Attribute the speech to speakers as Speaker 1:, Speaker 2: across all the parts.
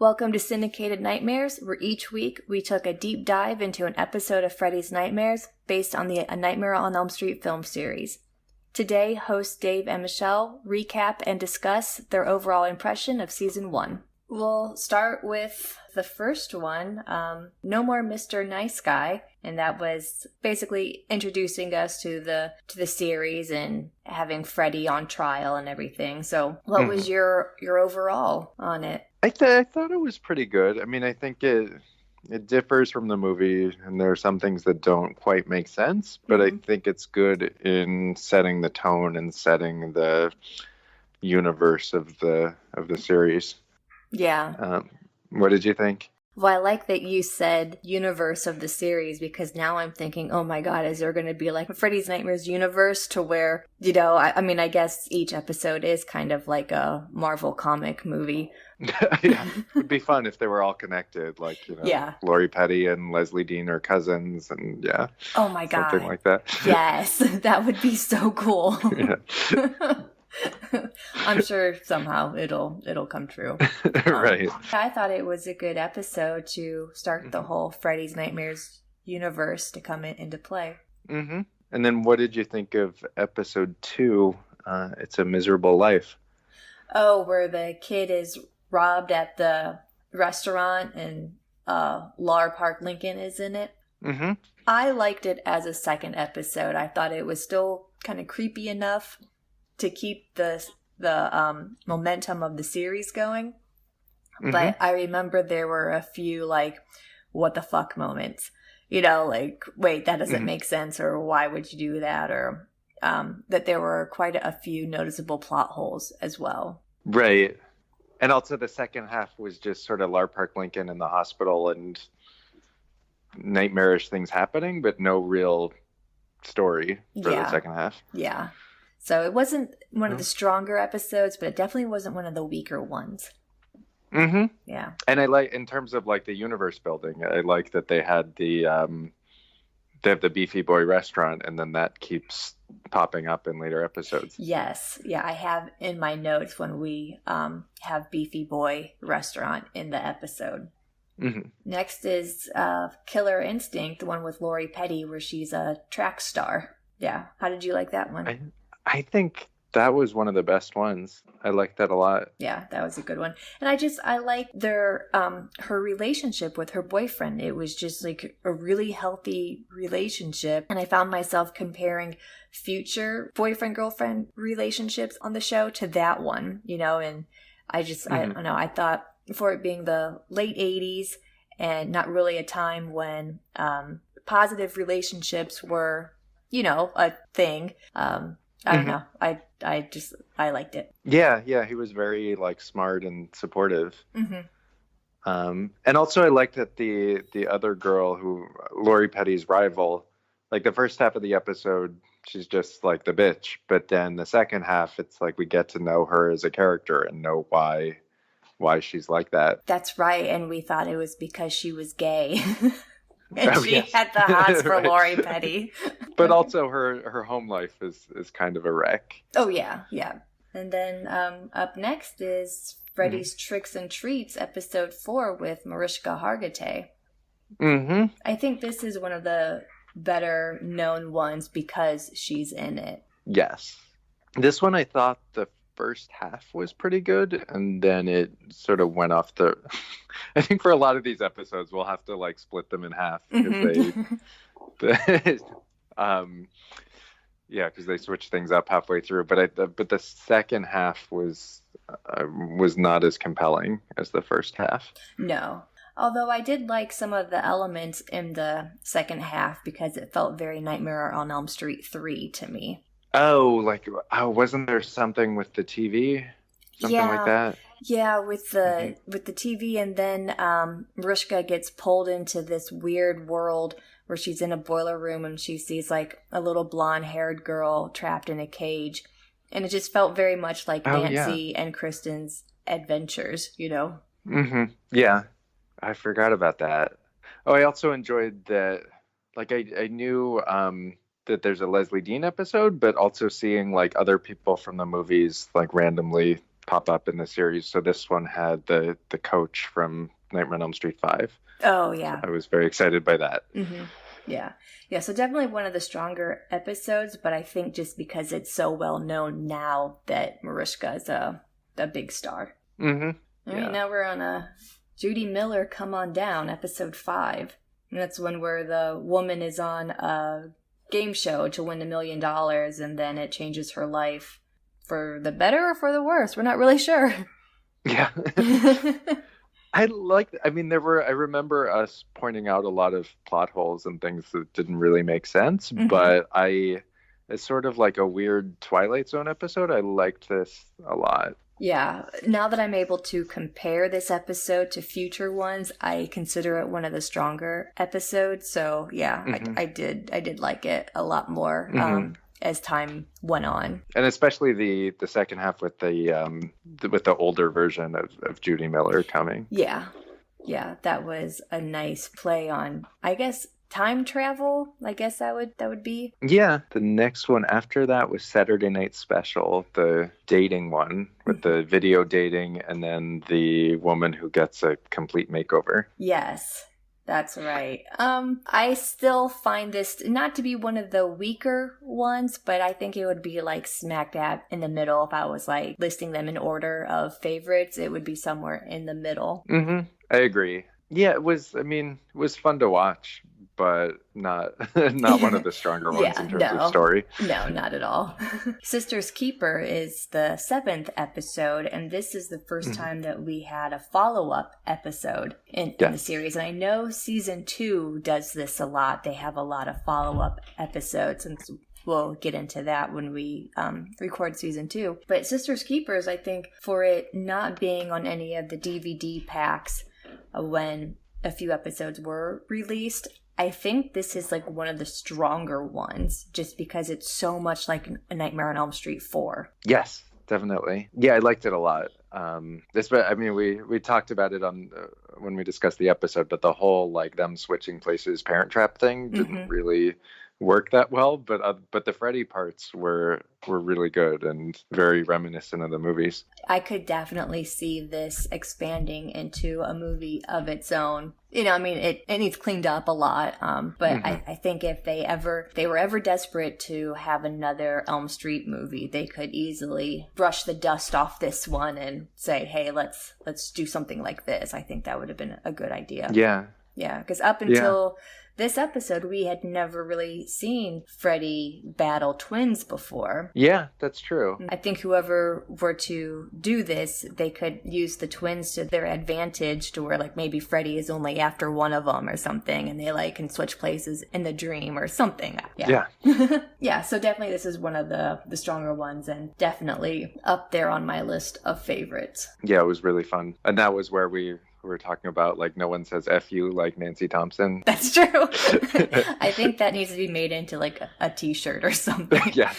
Speaker 1: Welcome to Syndicated Nightmares, where each week we took a deep dive into an episode of Freddy's Nightmares based on the A Nightmare on Elm Street film series. Today, hosts Dave and Michelle recap and discuss their overall impression of Season 1. We'll start with the first one, No More Mr. Nice Guy, and that was basically introducing us to the series and having Freddy on trial and everything. So what was your overall on it?
Speaker 2: I thought it was pretty good. I mean, I think it differs from the movie, and there are some things that don't quite make sense, but I think it's good in setting the tone and setting the universe of the series.
Speaker 1: Yeah.
Speaker 2: What did you think?
Speaker 1: Well, I like that you said universe of the series, because now I'm thinking, oh my god, is there going to be like a Freddy's Nightmares universe to where, I mean, I guess each episode is kind of like a Marvel comic movie.
Speaker 2: Yeah, it'd be fun if they were all connected, like, Lori Petty and Leslie Dean are cousins, and
Speaker 1: oh my god,
Speaker 2: something like that.
Speaker 1: Yes, that would be so cool.
Speaker 2: Yeah.
Speaker 1: I'm sure somehow it'll come true.
Speaker 2: Right.
Speaker 1: I thought it was a good episode to start the whole Freddy's Nightmares universe to come into play.
Speaker 2: Mm-hmm. And then what did you think of episode 2, It's a Miserable Life?
Speaker 1: Oh, where the kid is robbed at the restaurant and Lar Park Lincoln is in it.
Speaker 2: Mm-hmm.
Speaker 1: I liked it as a second episode. I thought it was still kind of creepy enough to keep the momentum of the series going. Mm-hmm. But I remember there were a few like, what the fuck moments, like, wait, that doesn't make sense, or why would you do that, or that there were quite a few noticeable plot holes as well.
Speaker 2: Right. And also the second half was just sort of Lar Park Lincoln in the hospital and nightmarish things happening, but no real story for the second half.
Speaker 1: Yeah. So it wasn't one of the stronger episodes, but it definitely wasn't one of the weaker ones.
Speaker 2: Mm-hmm.
Speaker 1: Yeah.
Speaker 2: And I like, in terms of like the universe building, I like that they had they have the Beefy Boy restaurant, and then that keeps popping up in later episodes.
Speaker 1: Yes. Yeah, I have in my notes when we have Beefy Boy restaurant in the episode.
Speaker 2: Mm-hmm. Next
Speaker 1: is Killer Instinct, the one with Lori Petty, where she's a track star. Yeah. How did you like that one?
Speaker 2: I think that was one of the best ones. I liked that a lot.
Speaker 1: Yeah, that was a good one. And I like their her relationship with her boyfriend. It was just like a really healthy relationship. And I found myself comparing future boyfriend-girlfriend relationships on the show to that one, and I don't know, I thought for it being the late 80s and not really a time when positive relationships were, a thing. I don't know. I liked it.
Speaker 2: Yeah, he was very like smart and supportive.
Speaker 1: Mm-hmm.
Speaker 2: And also I liked that the other girl, who Lori Petty's rival, like the first half of the episode, she's just like the bitch, but then the second half, it's like we get to know her as a character and know why she's like that.
Speaker 1: That's right, and we thought it was because she was gay. And she had the hots for right. Lori Petty.
Speaker 2: But also her home life is kind of a wreck.
Speaker 1: Oh, yeah. And then up next is Freddy's Tricks and Treats, episode 4 with Mariska Hargitay.
Speaker 2: Mm-hmm.
Speaker 1: I think this is one of the better known ones because she's in it.
Speaker 2: Yes. This one I thought the first half was pretty good, and then it sort of went off the I think for a lot of these episodes we'll have to like split them in half because because they switch things up halfway through, but the second half was not as compelling as the first half.
Speaker 1: No. Although I did like some of the elements in the second half because it felt very Nightmare on Elm Street 3 to me.
Speaker 2: Wasn't there something with the TV? Something like that?
Speaker 1: Yeah, with the TV, and then Mariska gets pulled into this weird world where she's in a boiler room and she sees like a little blonde-haired girl trapped in a cage. And it just felt very much like Nancy and Kristen's adventures,
Speaker 2: Mm-hmm. Yeah, I forgot about that. Oh, I also enjoyed that, like I knew that there's a Leslie Dean episode, but also seeing like other people from the movies like randomly pop up in the series. So this one had the coach from Nightmare on Elm Street 5.
Speaker 1: Oh, yeah.
Speaker 2: So I was very excited by that.
Speaker 1: Mm-hmm. Yeah. Yeah, so definitely one of the stronger episodes, but I think just because it's so well known now that Mariska is a big star.
Speaker 2: Mm-hmm.
Speaker 1: All right, now we're on a Judy Miller, Come On Down, episode 5. And that's one where the woman is on a game show to win $1 million, and then it changes her life for the better or for the worse. We're not really sure.
Speaker 2: Yeah. I remember us pointing out a lot of plot holes and things that didn't really make sense, but it's sort of like a weird Twilight Zone episode. I liked this a lot.
Speaker 1: Yeah, now that I'm able to compare this episode to future ones, I consider it one of the stronger episodes. So yeah, I did like it a lot more as time went on,
Speaker 2: and especially the second half with the older version of Judy Miller coming.
Speaker 1: Yeah, that was a nice play on, I guess, time travel. I guess that would be. Yeah,
Speaker 2: the next one after that was Saturday Night Special, the dating one with the video dating, and then the woman who gets a complete makeover.
Speaker 1: Yes. That's right. I still find this not to be one of the weaker ones, but I think it would be like smack dab in the middle. If I was like listing them in order of favorites, it would be somewhere in the middle.
Speaker 2: Mm-hmm. I agree. Yeah, it was fun to watch, but not one of the stronger ones in terms of story.
Speaker 1: No, not at all. Sister's Keeper is the 7th episode, and this is the first time that we had a follow-up episode in the series. And I know season 2 does this a lot. They have a lot of follow-up episodes, and we'll get into that when we record season 2. But Sister's Keepers, I think, for it not being on any of the DVD packs when a few episodes were released, I think this is like one of the stronger ones just because it's so much like A Nightmare on Elm Street 4.
Speaker 2: Yes, definitely. Yeah, I liked it a lot. We talked about it on when we discussed the episode, but the whole like them switching places Parent Trap thing didn't really work that well, but the Freddy parts were really good and very reminiscent of the movies.
Speaker 1: I could definitely see this expanding into a movie of its own. You know, I mean, it needs cleaned up a lot, but I think if they were ever desperate to have another Elm Street movie, they could easily brush the dust off this one and say, hey, let's do something like this. I think that would have been a good idea.
Speaker 2: Yeah,
Speaker 1: because up until this episode, we had never really seen Freddy battle twins before.
Speaker 2: Yeah, that's true.
Speaker 1: I think whoever were to do this, they could use the twins to their advantage to where like maybe Freddy is only after one of them or something, and they like can switch places in the dream or something. Yeah. Yeah, so definitely this is one of the stronger ones and definitely up there on my list of favorites.
Speaker 2: Yeah, it was really fun. And that was where we were talking about like no one says F you like Nancy Thompson.
Speaker 1: That's true. I think that needs to be made into like a t-shirt or something.
Speaker 2: Yeah.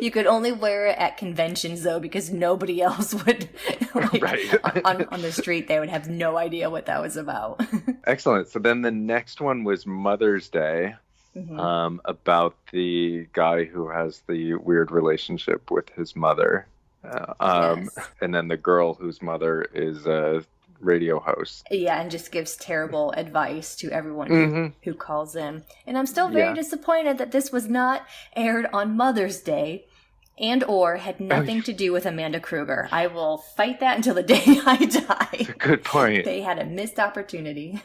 Speaker 1: You could only wear it at conventions though because nobody else would on the street. They would have no idea what that was about.
Speaker 2: Excellent. So then the next one was Mother's Day. About the guy who has the weird relationship with his mother. And then the girl whose mother is a radio host. Yeah, and just gives terrible advice to everyone who calls in. And I'm still very disappointed that this was not aired on Mother's Day and or had nothing to do with Amanda Kruger. I will fight that until the day I die. Good point. They had a missed opportunity.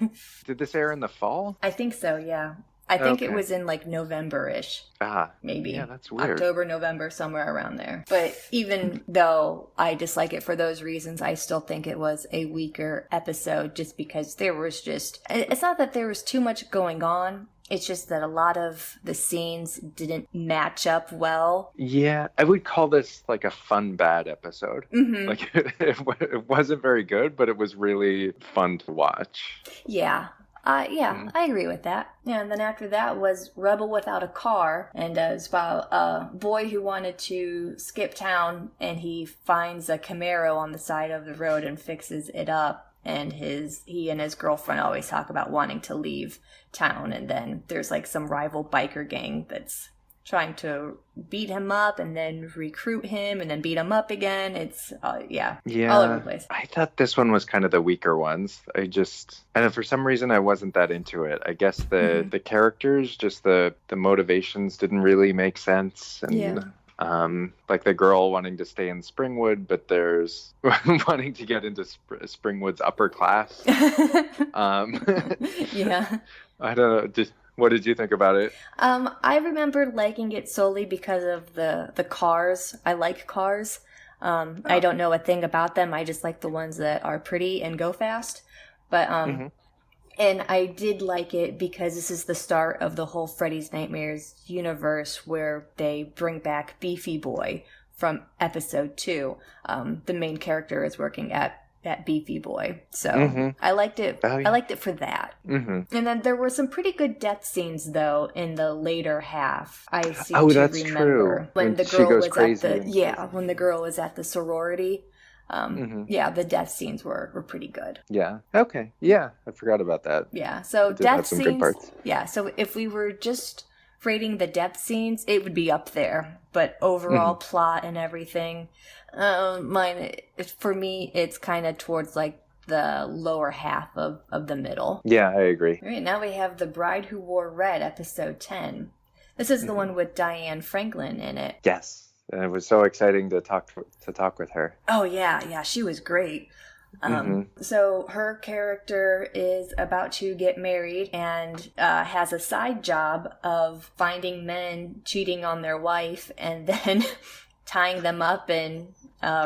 Speaker 2: Did this air in the fall?
Speaker 1: I think so, yeah. I think it was in like November-ish. Maybe. Yeah, that's weird. October, November, somewhere around there. But even though I dislike it for those reasons, I still think it was a weaker episode just because there was it's not that there was too much going on. It's just that a lot of the scenes didn't match up well. Yeah, I would call this like a fun bad episode. Like it wasn't very good, but it was really fun to watch. Yeah. I agree with that. Yeah, and then after that was Rebel Without a Car, and it's about a boy who wanted to skip town, and he finds a Camaro on the side of the road and fixes it up. And he and his girlfriend always talk about wanting to leave town, and then there's like some rival biker gang that's trying to beat him up and then recruit him and then beat him up again. It's, all over the place.
Speaker 2: I thought this one was kind of the weaker ones. I know for some reason I wasn't that into it. I guess the characters, just the motivations didn't really make sense. And like the girl wanting to stay in Springwood, but there's wanting to get into Springwood's upper class.
Speaker 1: Yeah.
Speaker 2: I don't know. What did you think about it?
Speaker 1: I remember liking it solely because of the cars. I like cars. I don't know a thing about them. I just like the ones that are pretty and go fast. But and I did like it because this is the start of the whole Freddy's Nightmares universe where they bring back Beefy Boy from episode 2. The main character is working at Beefy Boy. So I liked it.
Speaker 2: Oh, yeah.
Speaker 1: I liked it for that. And then there were some pretty good death scees though in the later half. I seem to remember
Speaker 2: true.
Speaker 1: when the
Speaker 2: she
Speaker 1: girl
Speaker 2: goes
Speaker 1: was
Speaker 2: crazy
Speaker 1: at the when the girl was at the sorority. The death scenes were pretty good.
Speaker 2: Yeah. Okay. Yeah, I forgot about that.
Speaker 1: Yeah. So
Speaker 2: It did
Speaker 1: death
Speaker 2: have some
Speaker 1: scenes.
Speaker 2: good parts.
Speaker 1: Yeah. So if we were just rating the death scenes, it would be up there. But overall plot and everything, for me, it's kind of towards like the lower half of the middle.
Speaker 2: Yeah, I agree.
Speaker 1: All right. Now we have The Bride Who Wore Red, episode 10. This is the one with Diane Franklin in it.
Speaker 2: Yes. And it was so exciting to talk with her.
Speaker 1: Oh, yeah, she was great. So her character is about to get married and has a side job of finding men cheating on their wife and then tying them up and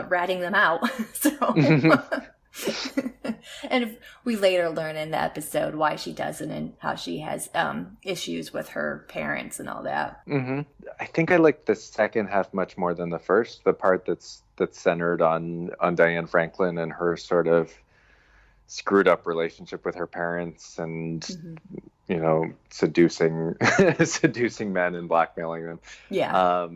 Speaker 1: ratting them out. And we later learn in the episode why she does it and how she has issues with her parents and all that.
Speaker 2: I think I liked the second half much more than the first. The part that's centered on Diane Franklin and her sort of screwed up relationship with her parents and seducing men and blackmailing them.
Speaker 1: Yeah.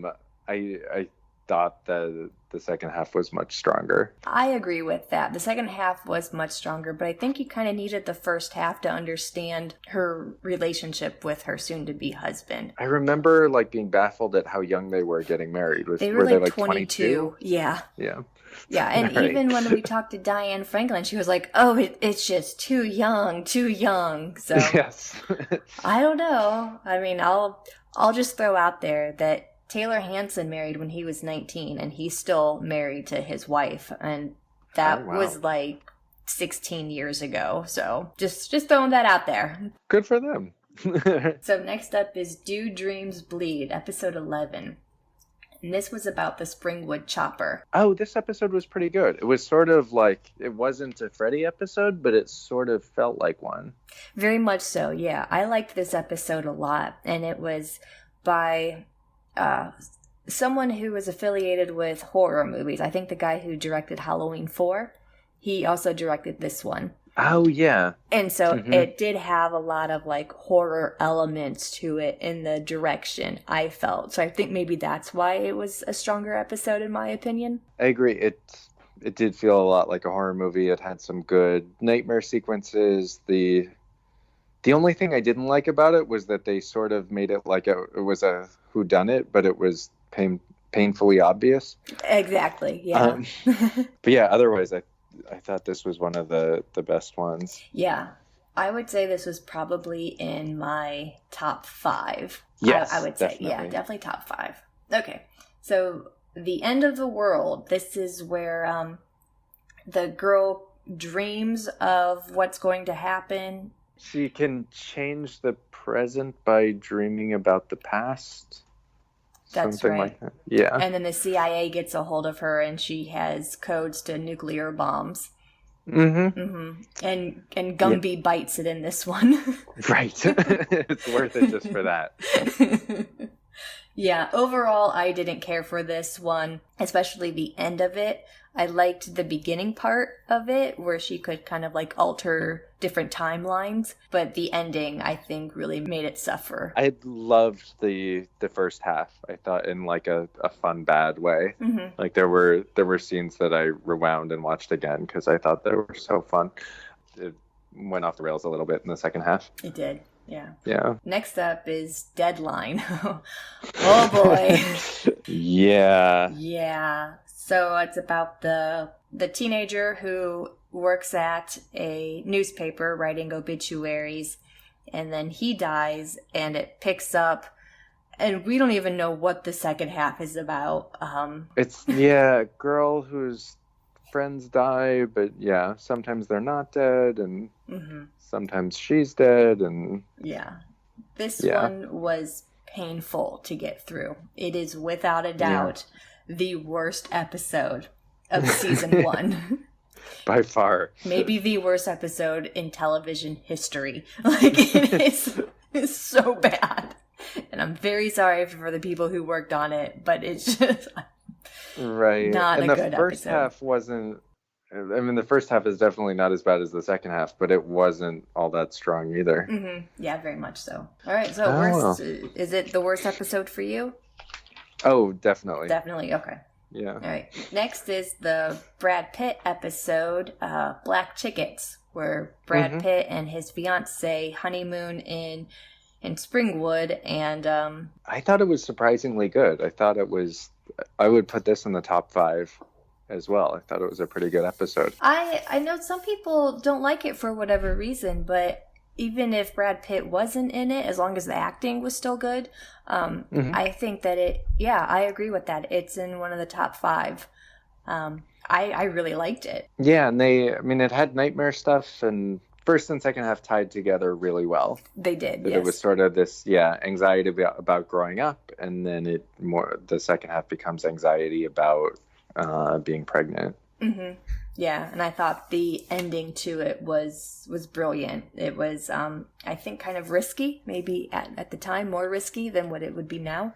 Speaker 2: I thought that the second half was much stronger.
Speaker 1: I agree with that. The second half was much stronger, but I think you kind of needed the first half to understand her relationship with her soon-to-be husband.
Speaker 2: I remember being baffled at how young they were getting married.
Speaker 1: Were they 22? Yeah.
Speaker 2: Yeah.
Speaker 1: Yeah, and
Speaker 2: Right.
Speaker 1: even when we talked to Diane Franklin, she was like, "Oh, it's just too young." So
Speaker 2: Yes.
Speaker 1: I don't know. I mean, I'll just throw out there that Taylor Hanson married when he was 19, and he's still married to his wife, and that was 16 years ago. So just throwing that out there.
Speaker 2: Good for them.
Speaker 1: So next up is Do Dreams Bleed, episode 11. And this was about the Springwood chopper.
Speaker 2: Oh, this episode was pretty good. It was sort of it wasn't a Freddy episode, but it sort of felt like one.
Speaker 1: Very much so, yeah. I liked this episode a lot, and it was by someone who was affiliated with horror movies. I think the guy who directed Halloween 4, he also directed this one.
Speaker 2: Oh, yeah.
Speaker 1: And so it did have a lot of horror elements to it in the direction, I felt. So I think maybe that's why it was a stronger episode in my opinion.
Speaker 2: I agree. It did feel a lot like a horror movie. It had some good nightmare sequences. The only thing I didn't like about it was that they sort of made it like it was a whodunit, but it was painfully obvious.
Speaker 1: Exactly, yeah.
Speaker 2: But yeah, otherwise I thought this was one of the best ones.
Speaker 1: Yeah. I would say this was probably in my top 5.
Speaker 2: Yes,
Speaker 1: I would say.
Speaker 2: definitely.
Speaker 1: Yeah, definitely top 5. Okay. So The End of the World. This is where the girl dreams of what's going to happen.
Speaker 2: She can change the present by dreaming about the past.
Speaker 1: That's
Speaker 2: Something
Speaker 1: right.
Speaker 2: like that. Yeah.
Speaker 1: And then the CIA gets a hold of her and she has codes to nuclear bombs. And Gumby bites it in this one.
Speaker 2: Right. It's worth it just for that.
Speaker 1: Yeah, overall, I didn't care for this one, especially the end of it. I liked the beginning part of it, where she could kind of alter different timelines, but the ending, I think, really made it suffer.
Speaker 2: I loved the first half. I thought in a fun, bad way. There were scenes that I rewound and watched again because I thought they were so fun. It went off the rails a little bit in the second half.
Speaker 1: It did. Yeah.
Speaker 2: Yeah.
Speaker 1: Next up is Deadline. Oh boy.
Speaker 2: Yeah.
Speaker 1: Yeah. So it's about the teenager who works at a newspaper writing obituaries, and then he dies, and it picks up, and we don't even know what the second half is about.
Speaker 2: It's, a girl whose friends die, but sometimes they're not dead, and sometimes she's dead, and...
Speaker 1: Yeah. This one was painful to get through. It is without a doubt the worst episode of season 1.
Speaker 2: By far.
Speaker 1: Maybe the worst episode in television history. Like, it's so bad. And I'm very sorry for the people who worked on it, but it's just
Speaker 2: right.
Speaker 1: not
Speaker 2: and
Speaker 1: a good
Speaker 2: the first
Speaker 1: episode.
Speaker 2: half wasn't... I mean, the first half is definitely not as bad as the second half, but it wasn't all that strong either.
Speaker 1: Mm-hmm. Yeah, very much so. All right, so is it the worst episode for you?
Speaker 2: Oh, definitely.
Speaker 1: Definitely, okay.
Speaker 2: Yeah.
Speaker 1: All right. Next is the Brad Pitt episode, Black Tickets, where Brad Pitt and his fiancée honeymoon in Springwood, and
Speaker 2: I thought it was surprisingly good. I would put this in the top 5 as well. I thought it was a pretty good episode.
Speaker 1: I know some people don't like it for whatever reason, but even if Brad Pitt wasn't in it, as long as the acting was still good, I think that I agree with that. It's in one of the top 5. I really liked it.
Speaker 2: Yeah, and it had nightmare stuff, and first and second half tied together really well.
Speaker 1: They did,
Speaker 2: yes. It was sort of this, anxiety about growing up, and then the second half becomes anxiety about being pregnant.
Speaker 1: Mm-hmm. Yeah, and I thought the ending to it was brilliant. It was, I think, kind of risky, maybe at the time more risky than what it would be now.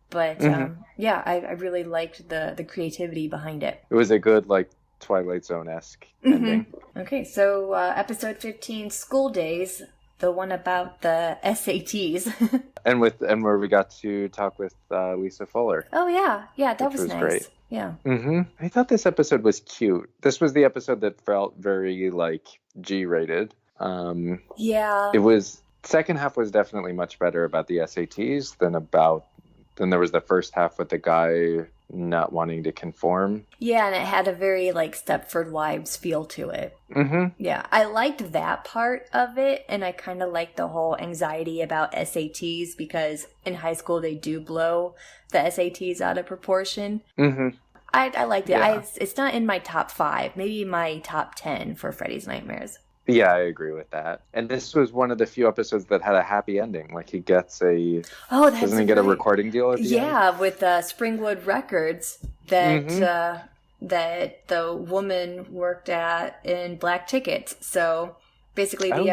Speaker 1: But I really liked the creativity behind it.
Speaker 2: It was a good, like, Twilight Zone-esque ending.
Speaker 1: Okay, so episode 15, School Days, the one about the SATs. and
Speaker 2: where we got to talk with Lisa Fuller.
Speaker 1: Oh yeah, that was nice.
Speaker 2: Great.
Speaker 1: Yeah.
Speaker 2: I thought this episode was cute. This was the episode that felt very, like, G-rated.
Speaker 1: Yeah.
Speaker 2: It was... Second half was definitely much better about the SATs than there was the first half with the guy not wanting to conform.
Speaker 1: Yeah, and it had a very, like, Stepford Wives feel to it. Yeah, I liked that part of it, and I kind of liked the whole anxiety about SATs, because in high school they do blow the SATs out of proportion. I liked it. Yeah. It's not in my top 5, maybe my top 10 for Freddy's Nightmares.
Speaker 2: Yeah, I agree with that. And this was one of the few episodes that had a happy ending. Like, he gets doesn't he get a recording deal at the end?
Speaker 1: Yeah, with Springwood Records that the woman worked at in Black Tickets. So basically the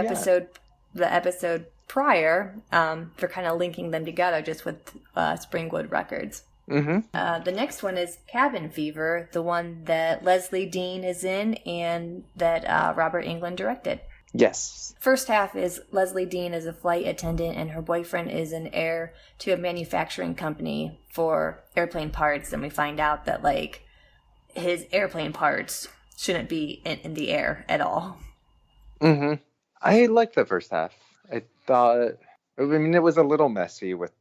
Speaker 1: episode prior, they're kind of linking them together just with Springwood Records. The next one is Cabin Fever, the one that Leslie Dean is in and that Robert Englund directed.
Speaker 2: Yes.
Speaker 1: First half is Leslie Dean is a flight attendant and her boyfriend is an heir to a manufacturing company for airplane parts, and we find out that, like, his airplane parts shouldn't be in the air at all.
Speaker 2: I liked the first half. I thought, it was a little messy with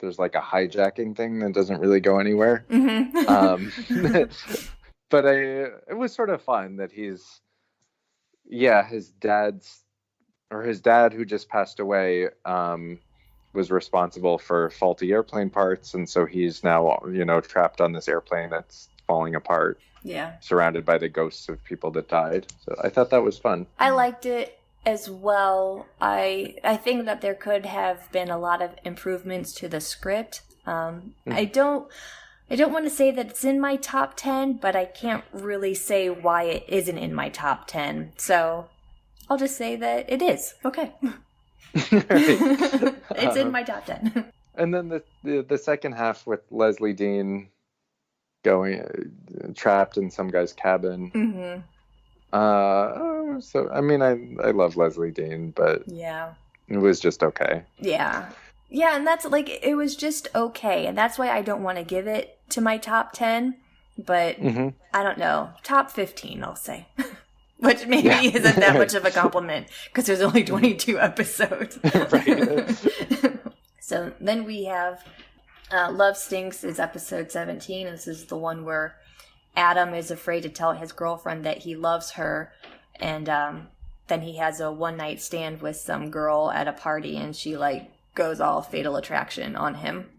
Speaker 2: there's like a hijacking thing that doesn't really go anywhere. But it was sort of fun that his dad who just passed away was responsible for faulty airplane parts, and so he's now trapped on this airplane that's falling apart.
Speaker 1: Yeah.
Speaker 2: Surrounded by the ghosts of people that died. So I thought that was fun.
Speaker 1: I liked it as well. I think that there could have been a lot of improvements to the script. I don't want to say that it's in my top 10, but I can't really say why it isn't in my top 10. So I'll just say that it is. Okay. It's in my top 10. And
Speaker 2: then the second half with Leslie Dean going trapped in some guy's cabin. So I love Leslie Dean, but
Speaker 1: yeah,
Speaker 2: it was just okay.
Speaker 1: Yeah, and that's like, it was just okay, and that's why I don't want to give it to my top 10, but I don't know, top 15, I'll say. Which maybe isn't that much of a compliment because there's only 22 episodes.
Speaker 2: Right.
Speaker 1: So then we have Love Stinks is episode 17. This is the one where Adam is afraid to tell his girlfriend that he loves her. And then he has a one-night stand with some girl at a party and she goes all Fatal Attraction on him.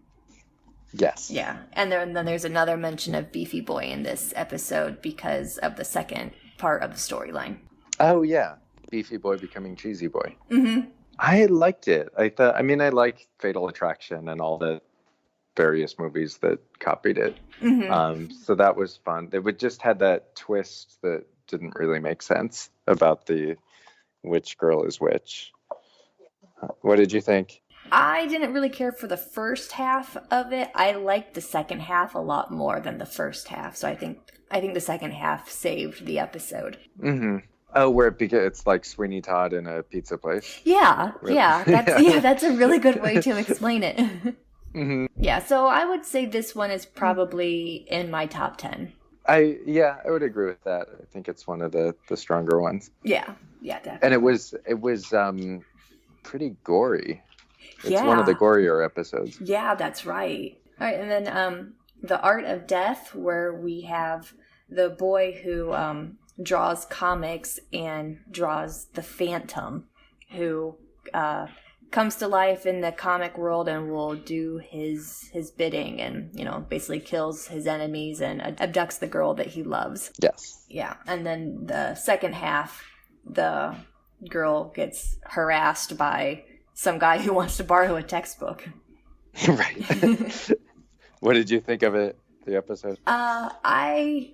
Speaker 2: Yes.
Speaker 1: Yeah. And then there's another mention of Beefy Boy in this episode because of the second part of the storyline.
Speaker 2: Oh, yeah. Beefy Boy becoming Cheesy Boy.
Speaker 1: Mm-hmm.
Speaker 2: I liked it. I liked Fatal Attraction and all the various movies that copied it.
Speaker 1: Mm-hmm.
Speaker 2: So that was fun. It just had that twist that didn't really make sense about the which girl is which. What did you think?
Speaker 1: I didn't really care for the first half of it. I liked the second half a lot more than the first half. So I think the second half saved the episode.
Speaker 2: Mm-hmm. Oh, where it's like Sweeney Todd in a pizza place?
Speaker 1: Yeah,
Speaker 2: really?
Speaker 1: That's a really good way to explain it.
Speaker 2: Mm-hmm.
Speaker 1: Yeah, so I would say this one is probably in my top 10.
Speaker 2: I would agree with that. I think it's one of the stronger ones.
Speaker 1: Yeah, definitely.
Speaker 2: And it was pretty gory. It's one of the gorier episodes.
Speaker 1: Yeah, that's right. All right, and then The Art of Death, where we have the boy who draws comics and draws the Phantom, who comes to life in the comic world and will do his bidding and, basically kills his enemies and abducts the girl that he loves.
Speaker 2: Yes.
Speaker 1: Yeah, and then the second half, the girl gets harassed by some guy who wants to borrow a textbook.
Speaker 2: Right. What did you think of it, the episode?
Speaker 1: I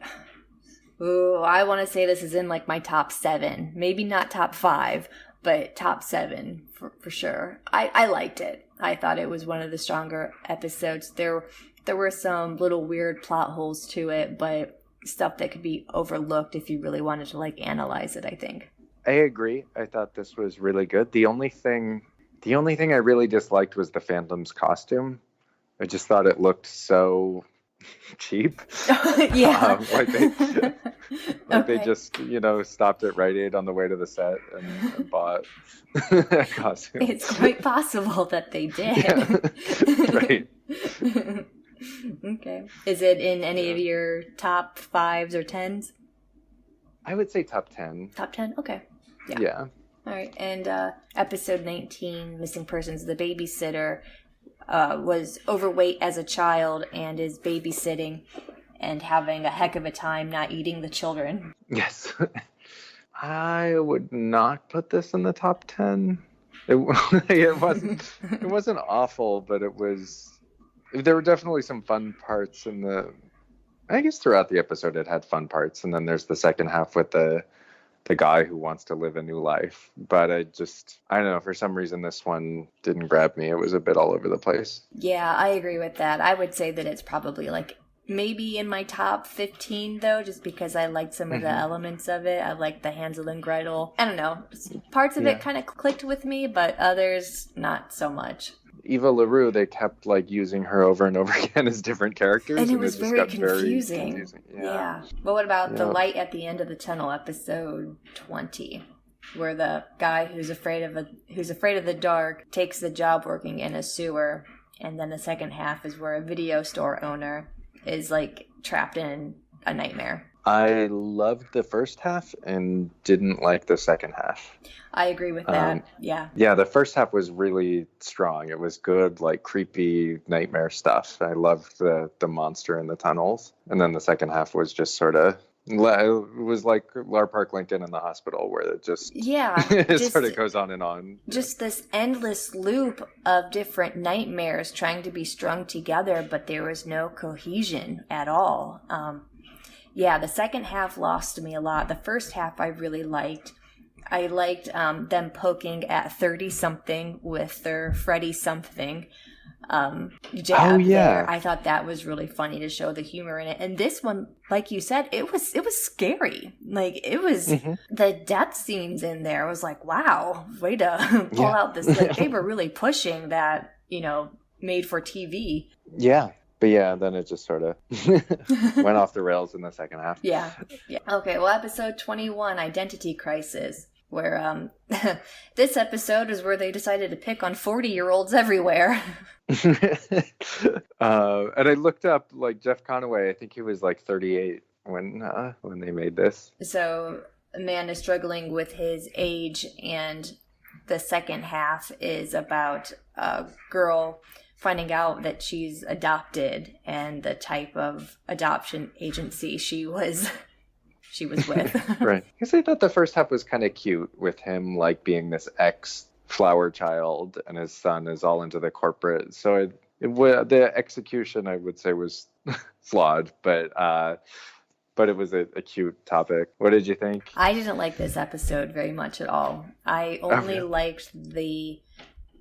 Speaker 1: want to say this is in my top 7. Maybe not top 5, but top 7 for sure. I liked it. I thought it was one of the stronger episodes. There were some little weird plot holes to it, but stuff that could be overlooked if you really wanted to analyze it, I think.
Speaker 2: I agree. I thought this was really good. The only thing I really disliked was the Phantom's costume. I just thought it looked so cheap.
Speaker 1: Yeah.
Speaker 2: They just, stopped at Rite Aid on the way to the set and bought a costume.
Speaker 1: It's quite possible that they did.
Speaker 2: Yeah. Right.
Speaker 1: Okay. Is it in any of your top 5s or 10s?
Speaker 2: I would say top 10.
Speaker 1: Top 10? Okay.
Speaker 2: Yeah.
Speaker 1: All right. And episode 19, Missing Persons, the babysitter was overweight as a child and is babysitting and having a heck of a time not eating the children.
Speaker 2: Yes. I would not put this in the top 10. It wasn't awful, but there were definitely some fun parts I guess throughout the episode it had fun parts, and then there's the second half with the guy who wants to live a new life. But I don't know, for some reason this one didn't grab me. It was a bit all over the place.
Speaker 1: Yeah, I agree with that. I would say that it's probably maybe in my top 15 though, just because I liked some of the elements of it. I liked the Hansel and Gretel. I don't know. Parts of it kind of clicked with me, but others not so much.
Speaker 2: Eva LaRue, they kept using her over and over again as different characters,
Speaker 1: and it was very confusing.
Speaker 2: Very confusing.
Speaker 1: Yeah. But what about the light at the end of the tunnel, episode 20, where the guy who's afraid of the dark takes the job working in a sewer, and then the second half is where a video store owner is trapped in a nightmare.
Speaker 2: I loved the first half and didn't like the second half.
Speaker 1: I agree with that. Yeah.
Speaker 2: Yeah, the first half was really strong. It was good, creepy nightmare stuff. I loved the monster in the tunnels. And then the second half was just sort of, it was like Lar Park Lincoln in the hospital, where it just, it sort of goes on and on.
Speaker 1: Just this endless loop of different nightmares trying to be strung together, but there was no cohesion at all. Yeah, the second half lost me a lot. The first half I really liked. I liked them poking at 30-something with their Freddy something jab there. I thought that was really funny to show the humor in it. And this one, like you said, it was scary. It was the death scenes in there. I was like, wow, way to pull out this. They were really pushing that, made for TV.
Speaker 2: Yeah. But yeah, then it just sort of went off the rails in the second half.
Speaker 1: Yeah. Okay, well, episode 21, Identity Crisis, where this episode is where they decided to pick on 40-year-olds everywhere.
Speaker 2: And I looked up, like, Jeff Conaway, I think he was like 38 when they made this.
Speaker 1: So a man is struggling with his age, and the second half is about a girl finding out that she's adopted and the type of adoption agency she was with.
Speaker 2: Right. Because I thought the first half was kind of cute with him, like, being this ex-flower child, and his son is all into the corporate. So the execution, I would say, was flawed, but it was a cute topic. What did you think?
Speaker 1: I didn't like this episode very much at all. I only liked the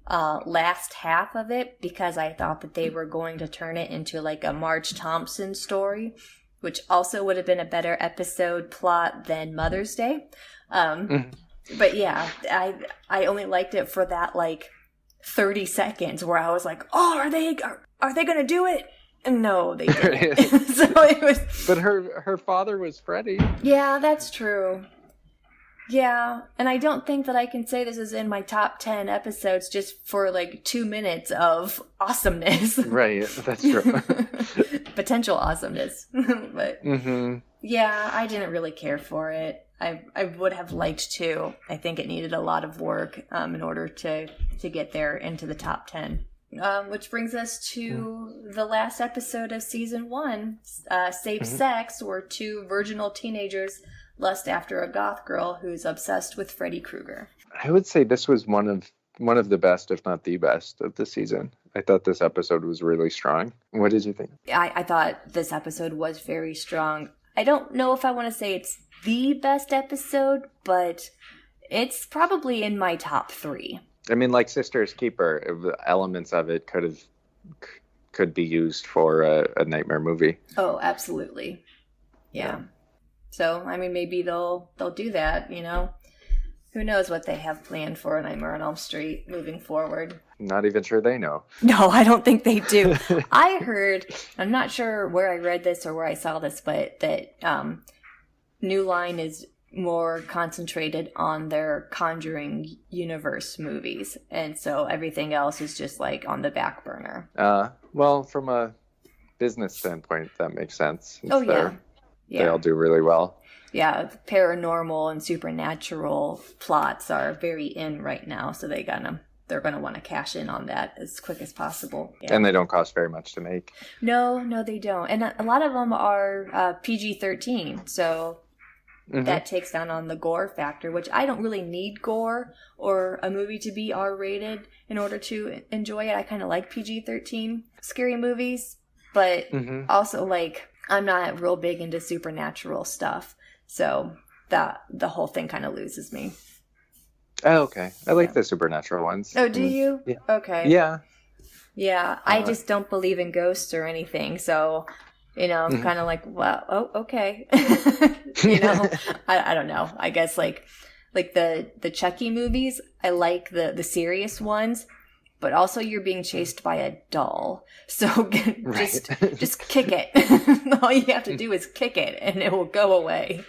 Speaker 1: last half of it because I thought that they were going to turn it into like a Marge Thompson story, which also would have been a better episode plot than Mother's Day. But yeah, I only liked it for that like 30 seconds where I was like, oh, are they going to do it? No, they didn't. So it was.
Speaker 2: But her father was Freddy.
Speaker 1: Yeah, that's true. Yeah, and I don't think that I can say this is in my top 10 episodes just for like 2 minutes of awesomeness.
Speaker 2: Right, that's true.
Speaker 1: Potential awesomeness. But yeah, I didn't really care for it. I would have liked to. I think it needed a lot of work in order to get there into the top 10. Which brings us to the last episode of season 1, Safe Sex, where two virginal teenagers lust after a goth girl who's obsessed with Freddy Krueger.
Speaker 2: I would say this was one of the best, if not the best, of the season. I thought this episode was really strong. What did you think?
Speaker 1: I thought this episode was very strong. I don't know if I want to say it's the best episode, but it's probably in my top 3.
Speaker 2: I mean, like Sister's Keeper, elements of it could be used for a Nightmare movie.
Speaker 1: Oh, absolutely. Yeah. So, I mean, maybe they'll do that, you know? Who knows what they have planned for Nightmare on Elm Street moving forward.
Speaker 2: Not even sure they know.
Speaker 1: No, I don't think they do. I heard, I'm not sure where I read this or where I saw this, but that New Line is more concentrated on their Conjuring universe movies. And so everything else is just like on the back burner.
Speaker 2: Well, from a business standpoint, that makes sense.
Speaker 1: Oh, yeah.
Speaker 2: They all do really well.
Speaker 1: Yeah, paranormal and supernatural plots are very in right now, so they're gonna want to cash in on that as quick as possible. Yeah.
Speaker 2: And they don't cost very much to make.
Speaker 1: No, they don't. And a lot of them are PG-13, so that takes down on the gore factor, which I don't really need gore or a movie to be R-rated in order to enjoy it. I kind of like PG-13 scary movies, but also like I'm not real big into supernatural stuff, so the whole thing kind of loses me.
Speaker 2: Oh, okay. I like the supernatural ones.
Speaker 1: Oh, do you?
Speaker 2: Yeah.
Speaker 1: Okay.
Speaker 2: Yeah.
Speaker 1: Yeah, I just don't believe in ghosts or anything, so, you know, I'm kind of like, well, oh, okay. You know, I don't know. I guess like the Chucky movies, I like the serious ones, but also you're being chased by a doll. So just kick it. All you have to do is kick it and it will go away.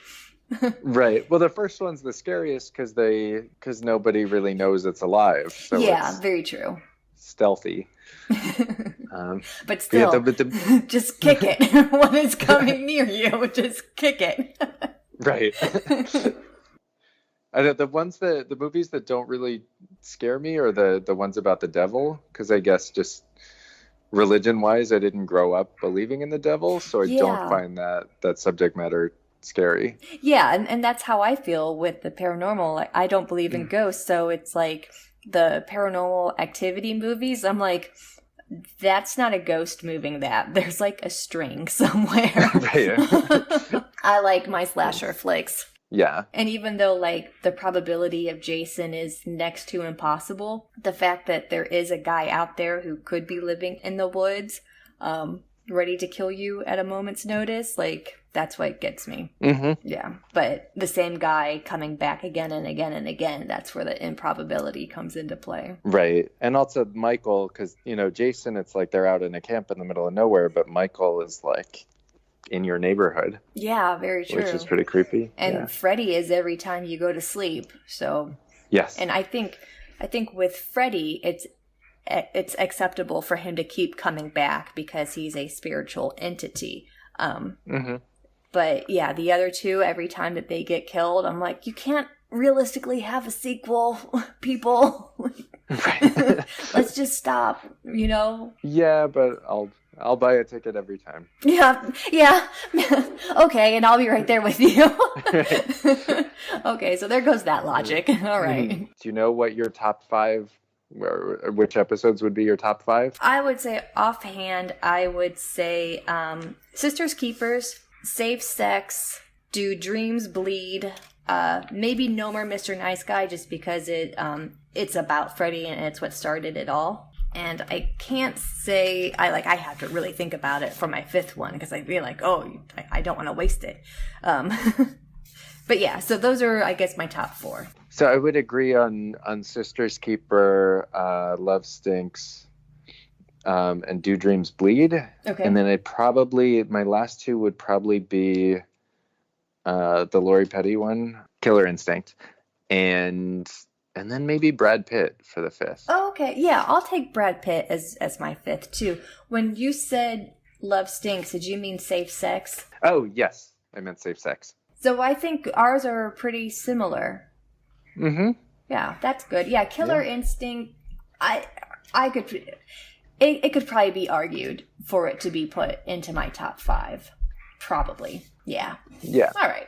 Speaker 2: Right. Well, the first one's the scariest because nobody really knows it's alive. So
Speaker 1: yeah,
Speaker 2: it's
Speaker 1: very true.
Speaker 2: Stealthy.
Speaker 1: But still, just kick it. When it's coming near you, just kick it.
Speaker 2: Right. I know the movies that don't really scare me are the ones about the devil, because I guess just religion-wise, I didn't grow up believing in the devil, so I don't find that subject matter scary.
Speaker 1: Yeah, and that's how I feel with the paranormal. Like, I don't believe in ghosts, so it's like the Paranormal Activity movies. I'm like, that's not a ghost moving that. There's like a string somewhere.
Speaker 2: Right.
Speaker 1: I like my slasher flicks.
Speaker 2: Yeah.
Speaker 1: And even though like the probability of Jason is next to impossible, the fact that there is a guy out there who could be living in the woods, ready to kill you at a moment's notice, like That's what gets me.
Speaker 2: Mm-hmm.
Speaker 1: Yeah. But the same guy coming back again and again and again, that's where the improbability comes into play.
Speaker 2: Right. And also Michael, because, Jason, it's like they're out in a camp in the middle of nowhere, but Michael is like in your neighborhood.
Speaker 1: Yeah, very true.
Speaker 2: Which is pretty creepy.
Speaker 1: And Freddy is every time you go to sleep. So
Speaker 2: yes.
Speaker 1: And I think with Freddy, it's acceptable for him to keep coming back because he's a spiritual entity. But yeah, the other two, every time that they get killed, I'm like, you can't realistically have a sequel, people.
Speaker 2: Right.
Speaker 1: Let's just stop,
Speaker 2: Yeah, but I'll buy a ticket every time.
Speaker 1: Yeah. Okay, and I'll be right there with you. Okay, so there goes that logic. All right.
Speaker 2: Do you know what your top 5, which episodes would be your top 5?
Speaker 1: I would say offhand, Sisters Keepers, Safe Sex, Do Dreams Bleed, maybe No More Mr. Nice Guy, just because it's about Freddy and it's what started it all. And I can't say, I have to really think about it for my 5th one, because I feel like, I don't want to waste it. But yeah, so those are, I guess, my top 4.
Speaker 2: So I would agree on Sisters Keeper, Love Stinks, and Do Dreams Bleed.
Speaker 1: Okay.
Speaker 2: And then my last 2 would probably be the Lori Petty one, Killer Instinct, and then maybe Brad Pitt for the 5th.
Speaker 1: Oh, okay. Yeah, I'll take Brad Pitt as my 5th too. When you said Love Stinks, did you mean Safe Sex?
Speaker 2: Oh, yes. I meant Safe Sex.
Speaker 1: So I think ours are pretty similar.
Speaker 2: Mm-hmm.
Speaker 1: Yeah, that's good. Yeah, Killer Instinct, I could... It could probably be argued for it to be put into my top 5. Probably. Yeah.
Speaker 2: Yeah.
Speaker 1: All right.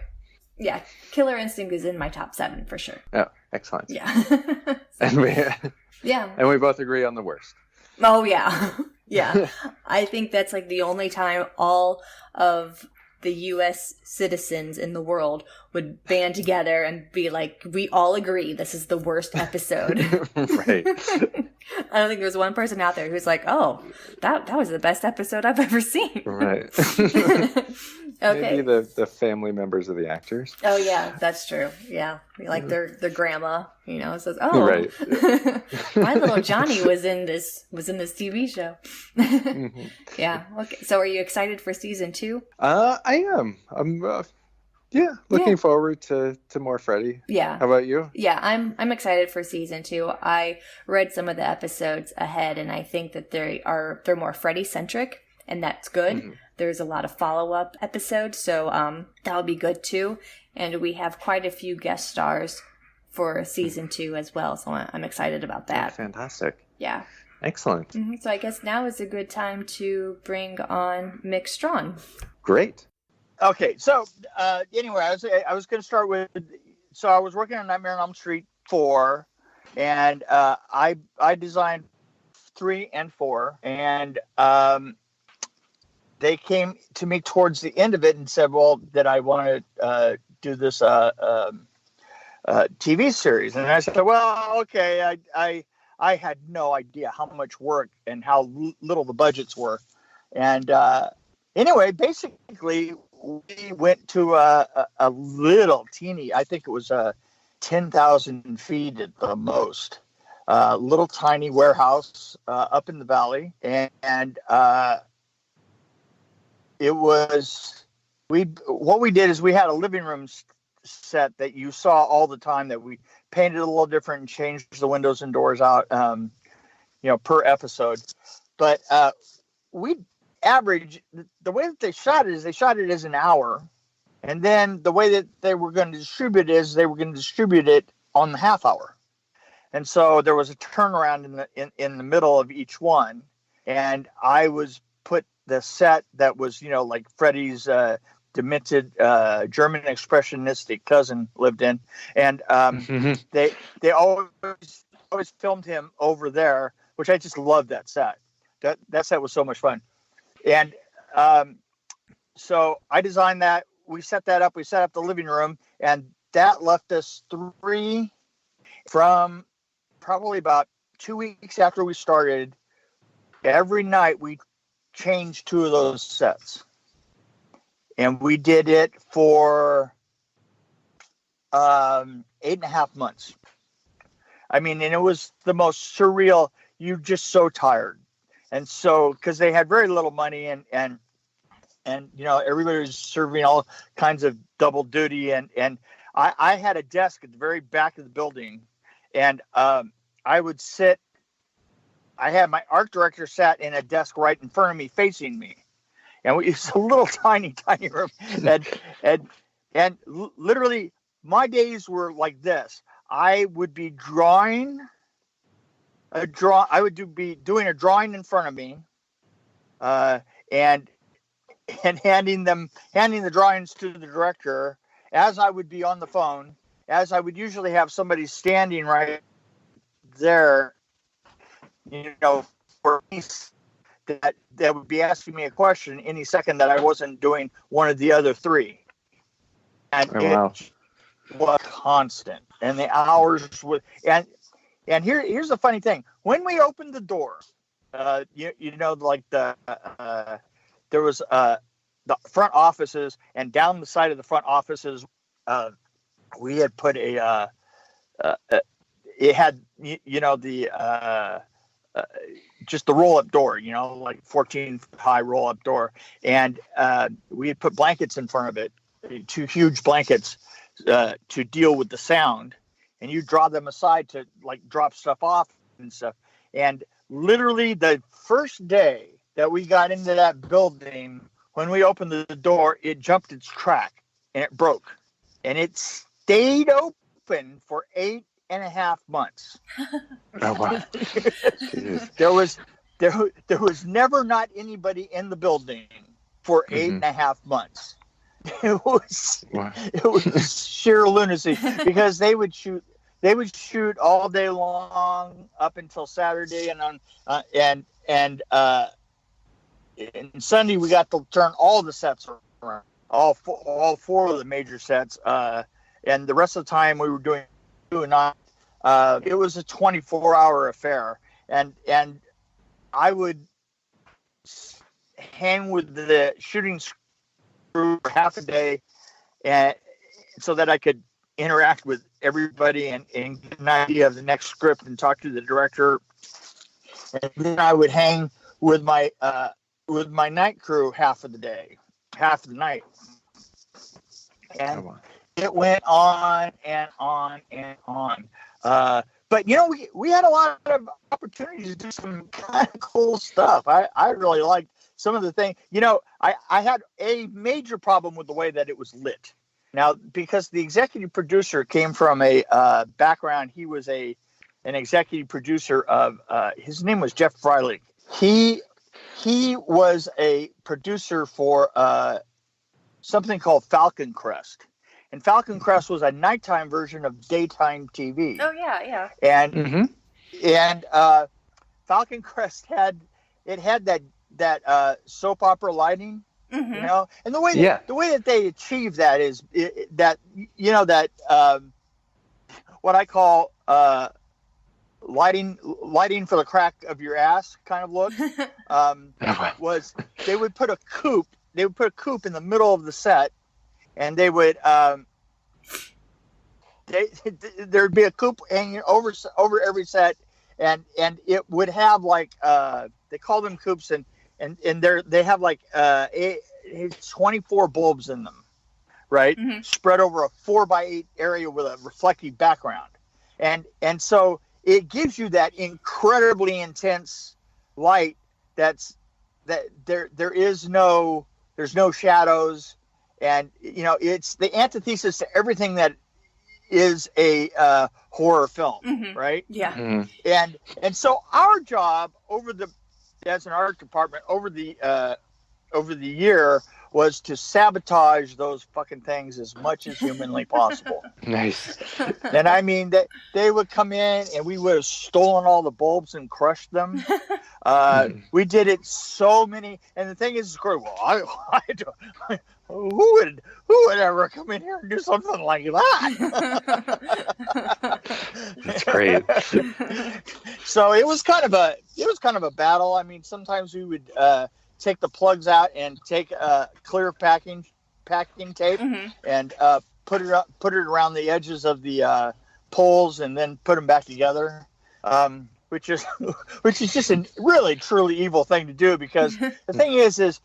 Speaker 1: Yeah, Killer Instinct is in my top 7 for sure.
Speaker 2: Oh, excellent.
Speaker 1: Yeah.
Speaker 2: And we both agree on the worst.
Speaker 1: Oh, yeah. Yeah. I think that's like the only time all of the U.S. citizens in the world would band together and be like, we all agree this is the worst episode.
Speaker 2: Right.
Speaker 1: I don't think there's one person out there who's like, oh, that was the best episode I've ever seen.
Speaker 2: Right.
Speaker 1: Okay.
Speaker 2: Maybe the family members of the actors.
Speaker 1: Oh, yeah, that's true. Yeah. Like their grandma, says, oh,
Speaker 2: right.
Speaker 1: My little Johnny was in this TV show.
Speaker 2: Mm-hmm.
Speaker 1: Yeah. Okay. So are you excited for season 2?
Speaker 2: I am. I'm looking forward to more Freddy.
Speaker 1: Yeah.
Speaker 2: How about you?
Speaker 1: Yeah, I'm excited for season 2. I read some of the episodes ahead, and I think that they're more Freddy centric, and that's good. Mm-hmm. There's a lot of follow-up episodes, so that'll be good too. And we have quite a few guest stars for season 2 as well, so I'm excited about that.
Speaker 2: Fantastic.
Speaker 1: Yeah.
Speaker 2: Excellent.
Speaker 1: Mm-hmm. So I guess now is a good time to bring on Mick Strawn.
Speaker 2: Great.
Speaker 3: Okay, so anyway, I was going to start with. So I was working on Nightmare on Elm Street 4, and I designed 3 and 4, and they came to me towards the end of it and said, "Well, that I want to do this TV series," and I said, "Well, okay." I had no idea how much work and how little the budgets were, and anyway, basically. We went to a little teeny, I think it was 10,000 feet at the most, little tiny warehouse up in the valley. And it was, what we did is we had a living room set that you saw all the time that we painted a little different and changed the windows and doors out, per episode. But we average, the way that they shot it as an hour, and then the way that they were going to distribute it is they were going to distribute it on the half hour, and so there was a turnaround in the middle of each one, and I was put the set that was like Freddy's demented German expressionistic cousin lived in, and they always filmed him over there, which I just loved that set. That set was so much fun. And so I designed that. We set that up. We set up the living room, and that left us 3 from probably about 2 weeks after we started. Every night we changed 2 of those sets. and we did it for 8.5 months. I mean, and it was the most surreal. You're just so tired, and so because they had very little money, and everybody was serving all kinds of double duty, and I had a desk at the very back of the building, and I would sit. I had my art director sat in a desk right in front of me, facing me, and it's a little tiny room, and literally my days were like this. I would be drawing I would be doing a drawing in front of me, and handing the drawings to the director as I would be on the phone, as I would usually have somebody standing right there, for me that would be asking me a question any second that I wasn't doing one of the other three. And it was constant. And the hours would, and here's the funny thing. When we opened the door, there was the front offices, and down the side of the front offices, we had put it had, just the roll-up door, like 14 high roll-up door, and we had put blankets in front of it, 2 huge blankets to deal with the sound, and you draw them aside to like drop stuff off and stuff. And literally the first day that we got into that building, when we opened the door, it jumped its track and it broke, and it stayed open for 8.5 months.
Speaker 2: Oh, wow.
Speaker 3: There was never not anybody in the building for 8.5 months. It was sheer lunacy, because they would shoot all day long up until Saturday, and Sunday we got to turn all the sets around, all 4 of the major sets, and the rest of the time we were doing not. It was a 24-hour affair, and I would hang with the shooting crew for half a day, and so that I could interact with everybody and get an idea of the next script and talk to the director. And then I would hang with my night crew half of the night, and it went on and on and on. But we had a lot of opportunities to do some kind of cool stuff. I really liked some of the things. I had a major problem with the way that it was lit. Now, because the executive producer came from a background, he was an executive producer of. His name was Jeff Freilich. He was a producer for something called Falcon Crest. And Falcon Crest was a nighttime version of daytime TV.
Speaker 1: Oh yeah.
Speaker 3: And Falcon Crest had that soap opera lighting, and the way that they achieve that is what I call lighting for the crack of your ass kind of look. Was they would put a coop in the middle of the set. And they would, there'd be a coop hanging over every set, and it would have like they call them coops, and they have like 24 bulbs in them, right? Spread over a 4x8 area with a reflective background, and so it gives you that incredibly intense light. There's no shadows. And it's the antithesis to everything that is a horror film, right?
Speaker 1: Yeah.
Speaker 3: And so our job as an art department over the year was to sabotage those fucking things as much as humanly possible.
Speaker 2: Nice.
Speaker 3: And I mean that they would come in and we would have stolen all the bulbs and crushed them. We did it so many, and the thing is, who would ever come in here and do something like that?
Speaker 2: That's great.
Speaker 3: So it was kind of a battle. I mean, sometimes we would take the plugs out and take clear packing packing tape
Speaker 1: Mm-hmm.
Speaker 3: and put it around the edges of the poles, and then put them back together. Which is just a really truly evil thing to do, because the thing is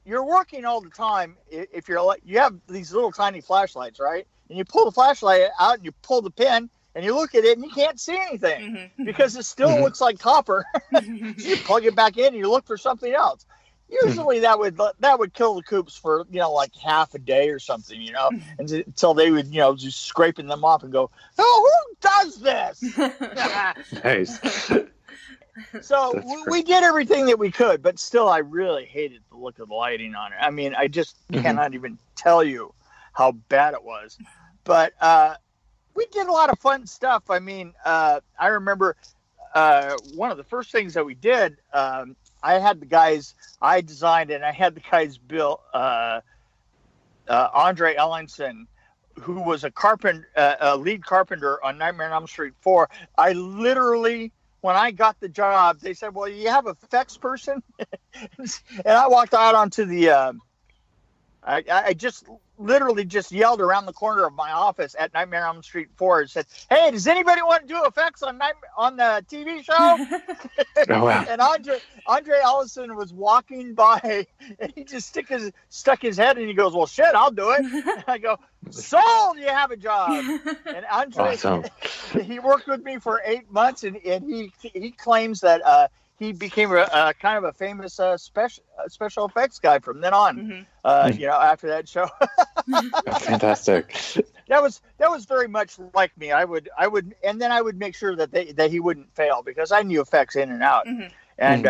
Speaker 3: you're working all the time. If you have these little tiny flashlights, right? And you pull the flashlight out and you pull the pin and you look at it and you can't see anything because it still looks like copper. So you plug it back in and you look for something else. Usually that would kill the coops for, like half a day or something, until they would, just scraping them off and go, oh, who does this?
Speaker 2: Nice.
Speaker 3: So we did everything that we could, but still, I really hated the look of the lighting on it. I mean, I just cannot even tell you how bad it was. But we did a lot of fun stuff. I mean, I remember one of the first things that we did, I had the guys, I designed and I had the guys build Andre Ellinson, who was a lead carpenter on Nightmare on Elm Street 4. I literally, when I got the job, they said, well, you have an effects person? And I walked out onto the, I just literally just yelled around the corner of my office at Nightmare on Elm Street 4 and said, hey, does anybody want to do effects on the TV show?
Speaker 2: Oh, wow.
Speaker 3: And Andre Ellison was walking by and he just stuck his head and he goes, well, shit, I'll do it. And I go, sold, you have a job. And Andre,
Speaker 2: Awesome.
Speaker 3: He worked with me for 8 months and he claims that he became a kind of a famous special effects guy from then on. After that show.
Speaker 2: Fantastic.
Speaker 3: That was very much like me. I would, and then I would make sure that he wouldn't fail because I knew effects in and out. And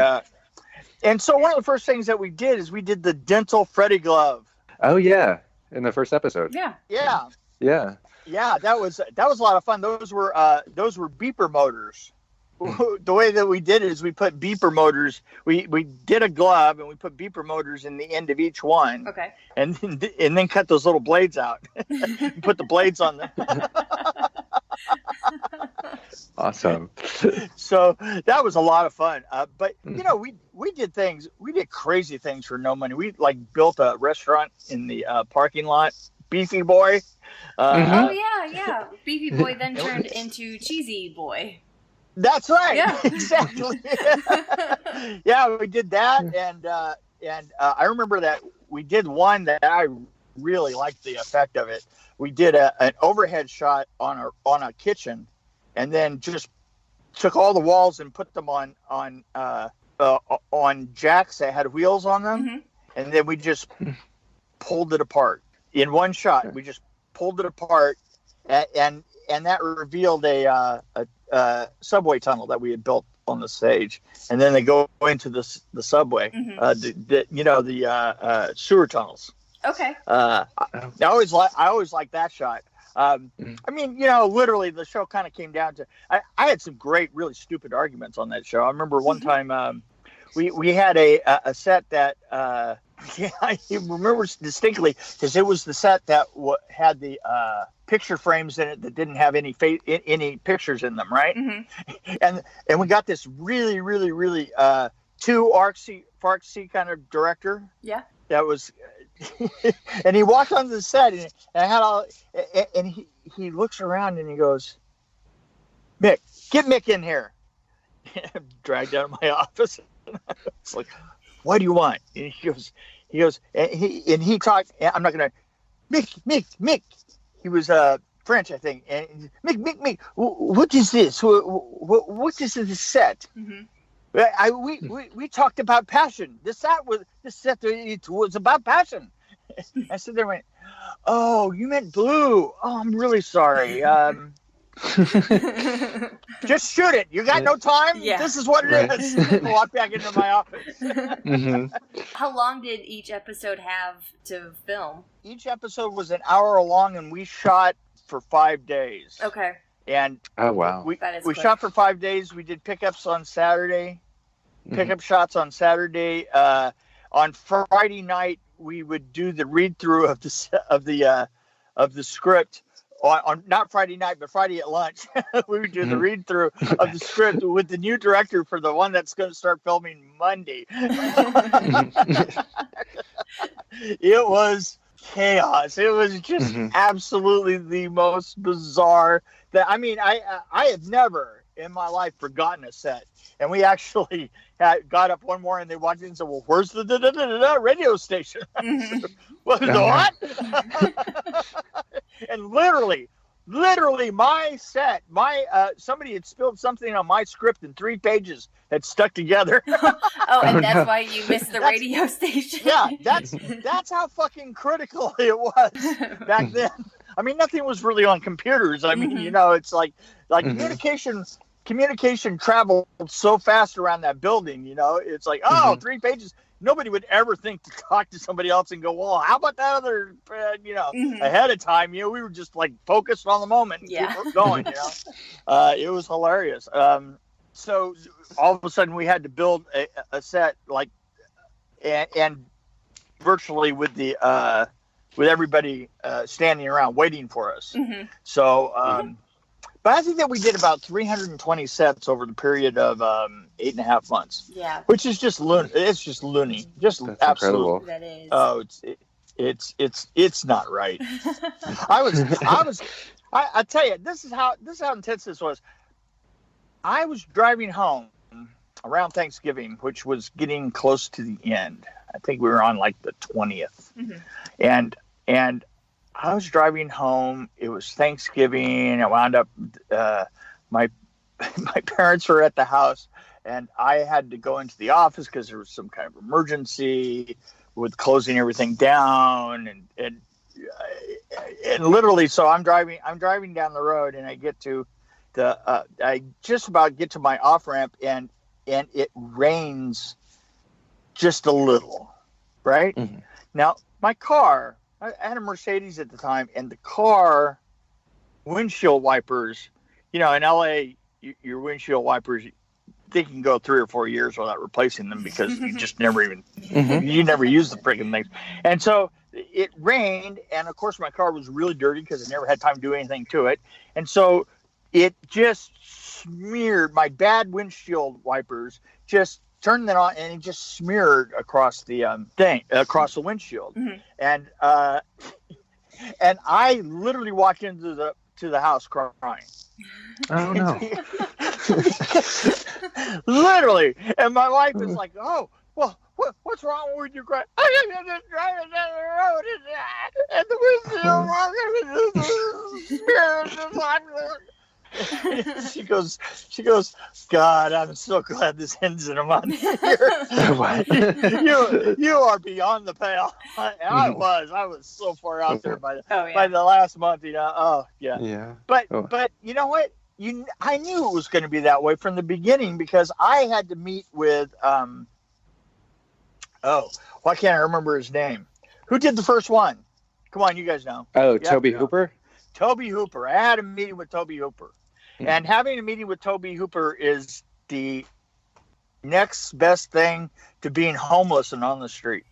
Speaker 3: so one of the first things that we did is we did the dental Freddy glove.
Speaker 2: Oh yeah, in the first episode.
Speaker 1: Yeah.
Speaker 3: That was a lot of fun. Those were beeper motors. The way that we did it is we put beeper motors. We did a glove and we put beeper motors in the end of each one.
Speaker 1: Okay.
Speaker 3: And then cut those little blades out. And put the blades on them.
Speaker 2: Awesome.
Speaker 3: So that was a lot of fun. But we did crazy things for no money. We built a restaurant in the parking lot. Beefy Boy.
Speaker 1: Oh yeah. Beefy Boy then turned into Cheesy Boy.
Speaker 3: That's right.
Speaker 1: Yeah.
Speaker 3: Exactly. Yeah, we did that, and I remember that we did one that I really liked the effect of it. We did an overhead shot on a kitchen, and then just took all the walls and put them on jacks that had wheels on them, and then we just pulled it apart in one shot. We just pulled it apart, and that revealed a subway tunnel that we had built on the stage, and then they go into the subway, the sewer tunnels.
Speaker 1: Okay.
Speaker 3: I always like that shot. I mean, literally the show kind of came down to I had some great, really stupid arguments on that show. I remember one time we had a set that I remember distinctly because it was the set that had the picture frames in it that didn't have any pictures in them, right? And we got this really, really, really too artsy kind of director.
Speaker 1: Yeah.
Speaker 3: That was, and he walked onto the set and I had all, and he looks around and he goes, Mick, get Mick in here. Dragged out of my office. It's like, what do you want? And he goes, and he talked. I'm not gonna, Mick. He was French, I think. And Mick, what is this? What is this set? We talked about passion. This set it was about passion. I stood there and went, oh, you meant blue. Oh, I'm really sorry. Just shoot it. You got no time?
Speaker 1: Yeah.
Speaker 3: This is what it is. Walk back into my office.
Speaker 1: How long did each episode have to film?
Speaker 3: Each episode was an hour long, and we shot for 5 days.
Speaker 1: Okay.
Speaker 3: And
Speaker 2: oh wow,
Speaker 3: we shot for 5 days. We did pickups on Saturday, pickup shots on Saturday. On Friday night, we would do the read through of the script. On not Friday night, but Friday at lunch, we would do the read through of the script with the new director for the one that's going to start filming Monday. It was chaos. It was just absolutely the most bizarre. I have never in my life forgotten a set. And we actually got up one morning and they walked in and said, "Well, where's the radio station?" What? And literally my set, somebody had spilled something on my script and 3 pages had stuck together.
Speaker 1: That's why you missed the radio station.
Speaker 3: Yeah, that's how fucking critical it was back then. I mean, nothing was really on computers. I mean, it's like communication traveled so fast around that building. It's like, 3 pages. Nobody would ever think to talk to somebody else and go, "Well, how about that other, ahead of time?" We were just like focused on the moment and keep going, It was hilarious. So all of a sudden we had to build a set and virtually with everybody standing around waiting for us. So, but I think that we did about 320 sets over the period of 8.5 months. Yeah, which is just it's just loony, just
Speaker 2: That's
Speaker 3: absolute.
Speaker 2: Incredible.
Speaker 1: That is.
Speaker 3: Oh, it's not right. I tell you, this is how intense this was. I was driving home around Thanksgiving, which was getting close to the end. I think we were on like the 20th, and I was driving home. It was Thanksgiving. I wound up, my parents were at the house, and I had to go into the office because there was some kind of emergency with closing everything down, and literally, so I'm driving down the road, and I get to I just about get to my off ramp, and it rains just a little, right? Now my car. I had a Mercedes at the time, and the car windshield wipers, in LA, your windshield wipers, they can go 3 or 4 years without replacing them because you just never even, you never use the freaking things. And so it rained, and of course my car was really dirty because I never had time to do anything to it. And so it just smeared, my bad windshield wipers just turned that on, and it just smeared across the across the windshield. And I literally walked into the house crying.
Speaker 2: Oh no.
Speaker 3: Literally. And my wife is like, "Oh, well, what's wrong with you crying?" "I'm just driving down the road and the windshield she goes, "God, I'm so glad this ends in a month. You are beyond the pale." And I was so far out there by the last month, Oh yeah. Yeah. But you know what? I knew it was going to be that way from the beginning because I had to meet with why can't I remember his name? Who did the first one? Come on, you guys know.
Speaker 2: Oh, Toby Hooper?
Speaker 3: Toby Hooper. I had a meeting with Toby Hooper. And having a meeting with Toby Hooper is the next best thing to being homeless and on the street.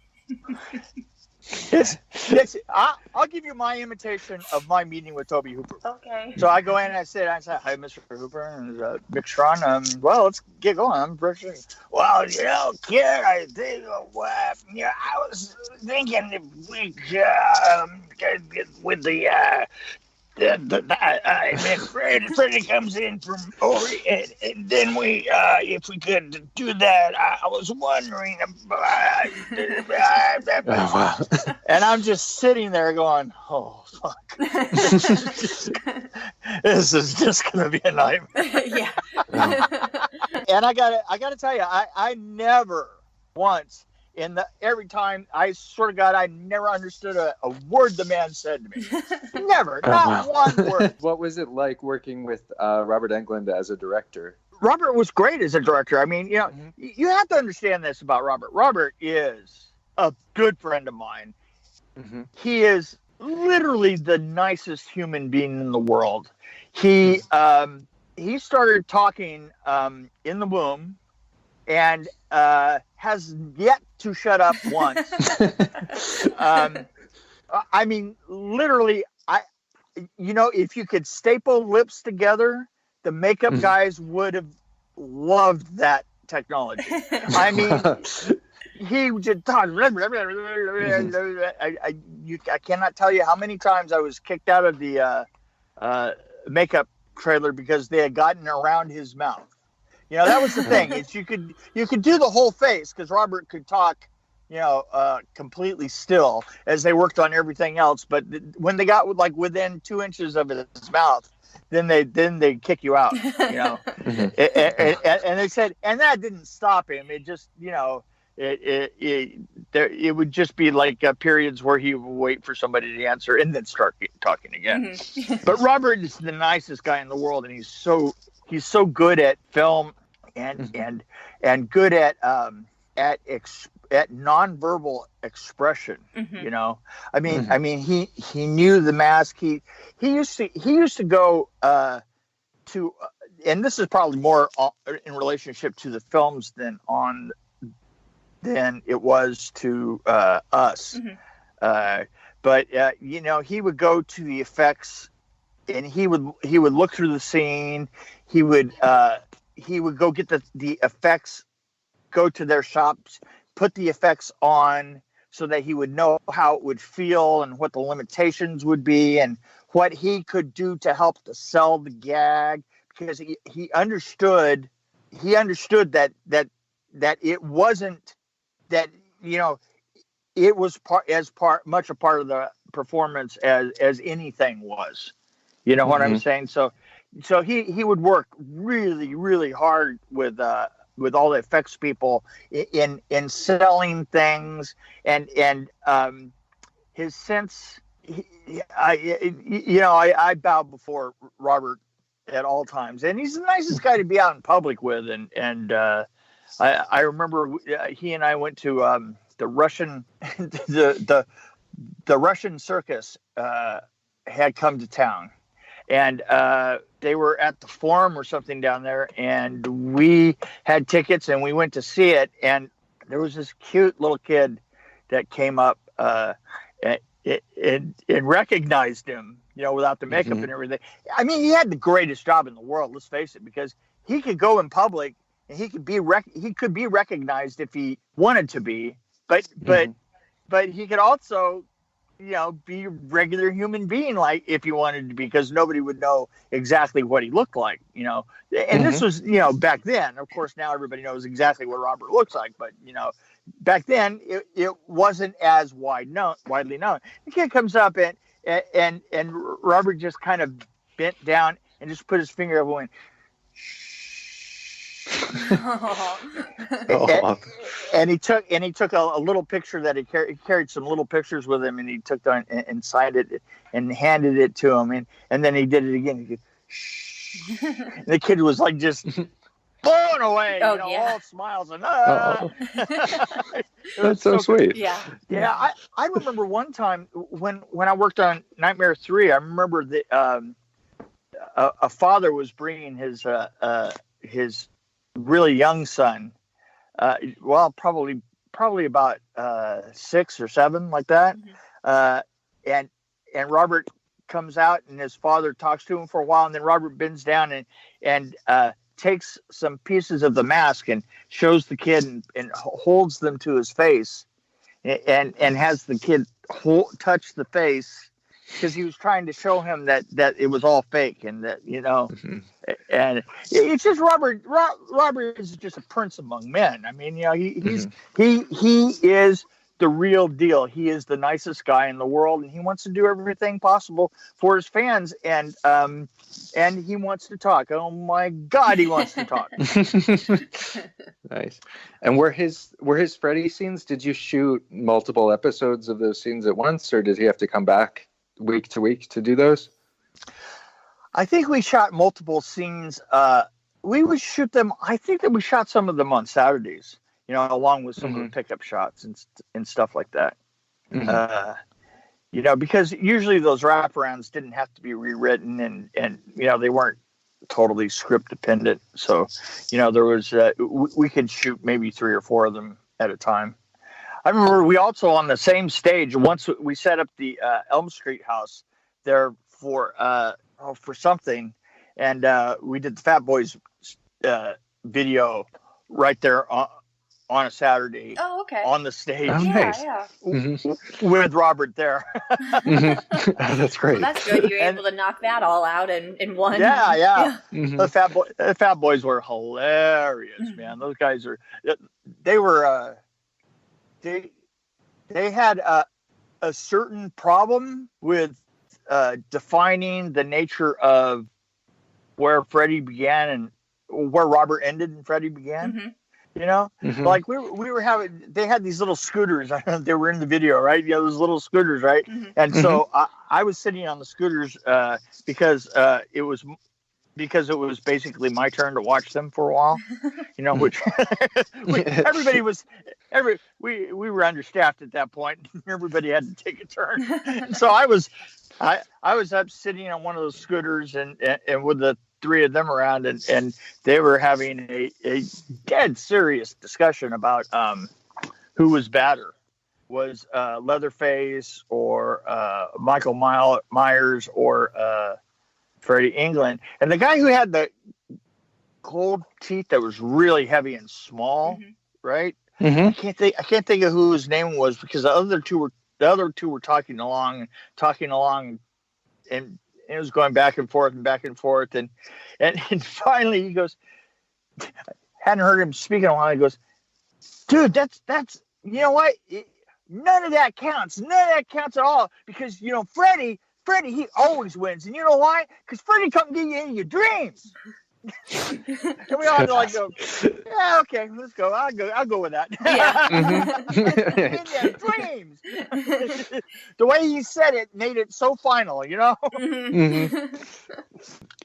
Speaker 3: I'll give you my imitation of my meeting with Toby Hooper.
Speaker 1: Okay.
Speaker 3: So I go in and I said, "Hi, Mr. Hooper, and Mick Strawn. Well, let's get going. I'm British." "Well, kid, I think, I was thinking if we could get with the Freddy comes in from over, and then we, if we could do that, I was wondering and I'm just sitting there going, "Oh fuck, this is just gonna be a nightmare."
Speaker 1: Yeah.
Speaker 3: And I gotta tell you, I never once. Every time, I swear to God, I never understood a word the man said to me. Never, not one word.
Speaker 2: What was it like working with Robert Englund as a director?
Speaker 3: Robert was great as a director. I mean, you have to understand this about Robert. Robert is a good friend of mine. He is literally the nicest human being in the world. He started talking in the womb, and has yet to shut up once. I mean, literally, if you could staple lips together, the makeup guys would have loved that technology. I mean, he just I cannot tell you how many times I was kicked out of the makeup trailer because they had gotten around his mouth. You know, that was the thing. Is you could do the whole face because Robert could talk, completely still as they worked on everything else. But when they got within 2 inches of his mouth, then they kick you out. And they said, and that didn't stop him. It just, it would just be like periods where he would wait for somebody to answer and then start talking again. But Robert is the nicest guy in the world, and he's so good at film and good at nonverbal expression. I mean he knew the mask. He used to go to, and this is probably more in relationship to the films than it was to us. But he would go to the effects, and he would look through the scene. He would go get the effects, go to their shops, put the effects on so that he would know how it would feel and what the limitations would be and what he could do to help to sell the gag, because he understood that it wasn't that, it was much a part of the performance as anything was. You know what I'm saying? So he would work really, really hard with all the effects people in selling things, and his sense. I bow before Robert at all times, and he's the nicest guy to be out in public with. And I remember he and I went to the Russian the Russian circus had come to town. And they were at the Forum or something down there, and we had tickets, and we went to see it. And there was this cute little kid that came up and recognized him, without the makeup and everything. I mean, he had the greatest job in the world. Let's face it, because he could go in public and he could be recognized if he wanted to be, but he could also be a regular human being, like if he wanted to be, because nobody would know exactly what he looked like, and this was, back then. Of course, now everybody knows exactly what Robert looks like, but, back then it wasn't as widely known. The kid comes up and Robert just kind of bent down and just put his finger up and went, and he took a little picture that he carried some little pictures with him, and he took that and signed it and handed it to him, and then he did it again. He and the kid was like just blown away, all smiles and
Speaker 2: That's so sweet.
Speaker 3: Yeah. I remember one time when I worked on Nightmare 3, I remember that a father was bringing his really young son, probably about 6 or 7, like that. And Robert comes out, and his father talks to him for a while, and then Robert bends down and takes some pieces of the mask and shows the kid and holds them to his face, and has the kid touch the face, because he was trying to show him that it was all fake, and that, and it's just Robert is just a prince among men. I mean, he is the real deal. He is the nicest guy in the world, and he wants to do everything possible for his fans, and he wants to talk. Oh my God, he wants to talk.
Speaker 2: Nice. And were his Freddy scenes, did you shoot multiple episodes of those scenes at once, or did he have to come back week to week to do those?
Speaker 3: I think we shot multiple scenes. We would shoot them. I think that we shot some of them on Saturdays, along with some of the pickup shots and stuff like that. Because usually those wraparounds didn't have to be rewritten, and they weren't totally script dependent. So, there was we could shoot maybe 3 or 4 of them at a time. I remember we also, on the same stage, once we set up the Elm Street house there for something, and we did the Fat Boys video right there on a Saturday.
Speaker 1: Oh, okay.
Speaker 3: On the stage.
Speaker 2: Oh, nice.
Speaker 1: Yeah.
Speaker 3: With Robert there.
Speaker 2: Oh, that's great.
Speaker 1: Well, that's good. You're able to knock that all out in one.
Speaker 3: Yeah. The Fat Boys were hilarious, man. Those guys they had a certain problem with defining the nature of where Freddy began and where Robert ended and Freddy began. You know, like we were having, they had these little scooters. They were in the video, right? Yeah, those little scooters, right? And so I was sitting on the scooters because it was basically my turn to watch them for a while. You know, which everybody was we were understaffed at that point. Everybody had to take a turn. So I was up sitting on one of those scooters and with the three of them around, and they were having a dead serious discussion about who was badder, was Leatherface or Michael Myers or Freddy England. And the guy who had the gold teeth that was really heavy and small, right? I can't think of who his name was, because the other two were talking along, and it was going back and forth, and finally he goes, hadn't heard him speak in a while. He goes, dude, that's you know what? None of that counts. None of that counts at all, because you know Freddy, he always wins, and you know why? Because Freddy come get you in your dreams. And we all had to go, yeah, okay, let's go. I'll go with that. Yeah. In their dreams. The way he said it made it so final, you know?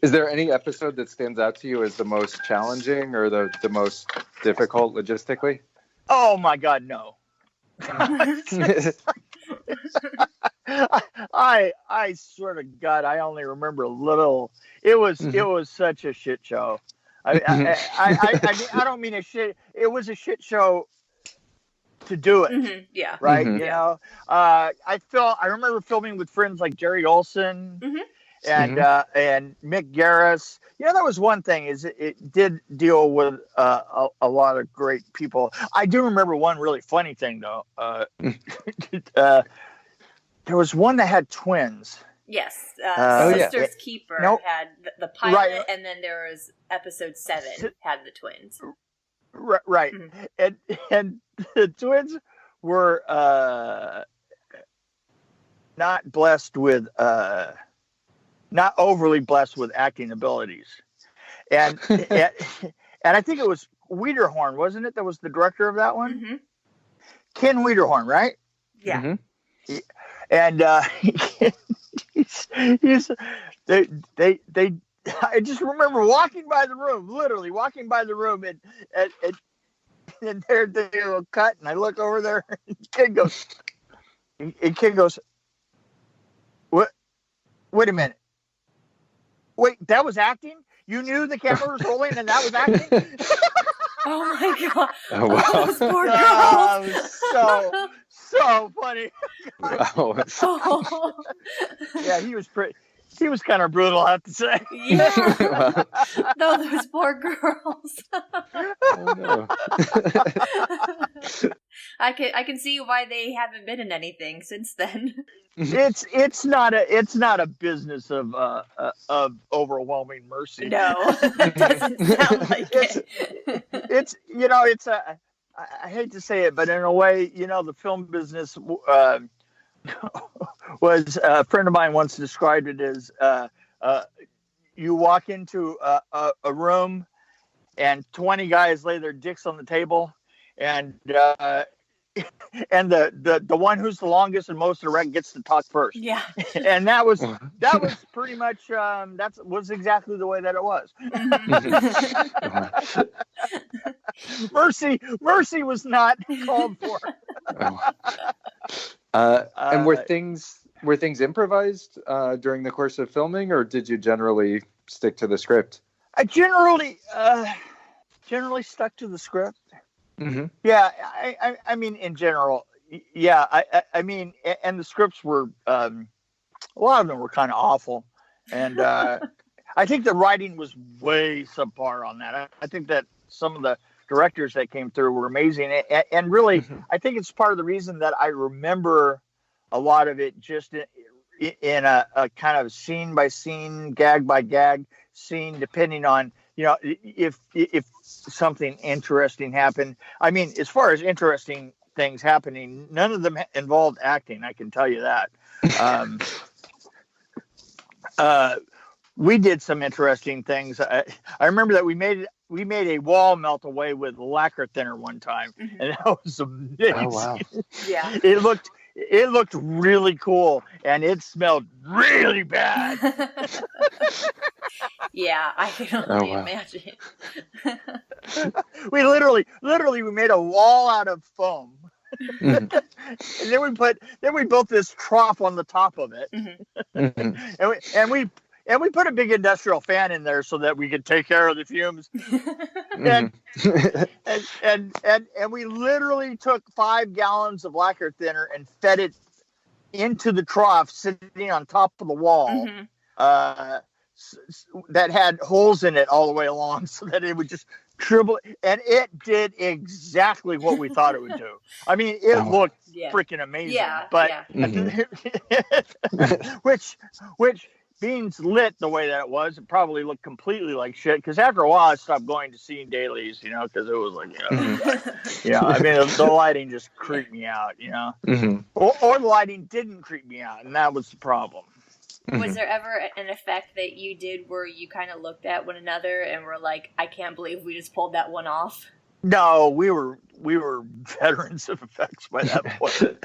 Speaker 2: Is there any episode that stands out to you as the most challenging or the most difficult logistically?
Speaker 3: Oh my God, no. I swear to God, I only remember a little. It was such a shit show. I don't mean a shit. It was a shit show to do it.
Speaker 1: Yeah.
Speaker 3: Right. You know, I remember filming with friends like Jerry Olson and Mick Garris. You know, that was one thing, is it did deal with a lot of great people. I do remember one really funny thing though. There was one that had twins.
Speaker 1: Yes. Sister's Keeper had the pilot, and then there was episode 7 had the twins.
Speaker 3: Right. And the twins were not overly blessed with acting abilities. And I think it was Wiederhorn, wasn't it? That was the director of that one? Ken Wiederhorn, right?
Speaker 1: Yeah.
Speaker 3: And they I just remember literally walking by the room, and they're a cut, and I look over there, and kid goes, what? Wait a minute. Wait, that was acting? You knew the camera was rolling and that was acting?
Speaker 1: Oh my God.
Speaker 2: Oh, wow.
Speaker 1: Those poor girls.
Speaker 3: So funny.
Speaker 2: Wow.
Speaker 3: Yeah, he was kind of brutal, I have to say.
Speaker 1: Yeah.
Speaker 2: Wow.
Speaker 1: No, those poor girls.
Speaker 2: Oh, no.
Speaker 1: I can see why they haven't been in anything since then.
Speaker 3: It's not a business of overwhelming mercy.
Speaker 1: No, it doesn't sound like it.
Speaker 3: It's I hate to say it, but in a way, you know, the film business was, a friend of mine once described it as you walk into a room and 20 guys lay their dicks on the table, and the one who's the longest and most erect gets to talk first.
Speaker 1: Yeah.
Speaker 3: And that was pretty much that was exactly the way that it was. Mercy was not called for.
Speaker 2: And were things improvised during the course of filming, or did you generally stick to the script?
Speaker 3: I generally stuck to the script. Yeah, I mean, in general, yeah. I mean, and the scripts were a lot of them were kind of awful, and I think the writing was way subpar on that. I think that some of the directors that came through were amazing. And really, I think it's part of the reason that I remember a lot of it just in a kind of scene by scene, gag by gag scene, depending on, if something interesting happened. I mean, as far as interesting things happening, none of them involved acting. I can tell you that. We did some interesting things. I remember that we made a wall melt away with lacquer thinner one time, and that was amazing.
Speaker 2: Oh wow!
Speaker 1: Yeah.
Speaker 3: It looked really cool, and it smelled really bad.
Speaker 1: Yeah, I can only imagine.
Speaker 3: We literally we made a wall out of foam. And then we built this trough on the top of it. And we put a big industrial fan in there so that we could take care of the fumes. And we literally took 5 gallons of lacquer thinner and fed it into the trough sitting on top of the wall that had holes in it all the way along, so that it would just dribble. And it did exactly what we thought it would do. I mean, it looked freaking amazing. But which being lit the way that it was, it probably looked completely like shit. Because after a while, I stopped going to seeing dailies, because it was like, I mean, the lighting just creeped me out, or the lighting didn't creep me out, and that was the problem.
Speaker 1: Was there ever an effect that you did where you kind of looked at one another and were like, I can't believe we just pulled that one off?
Speaker 3: No, we were veterans of effects by that point.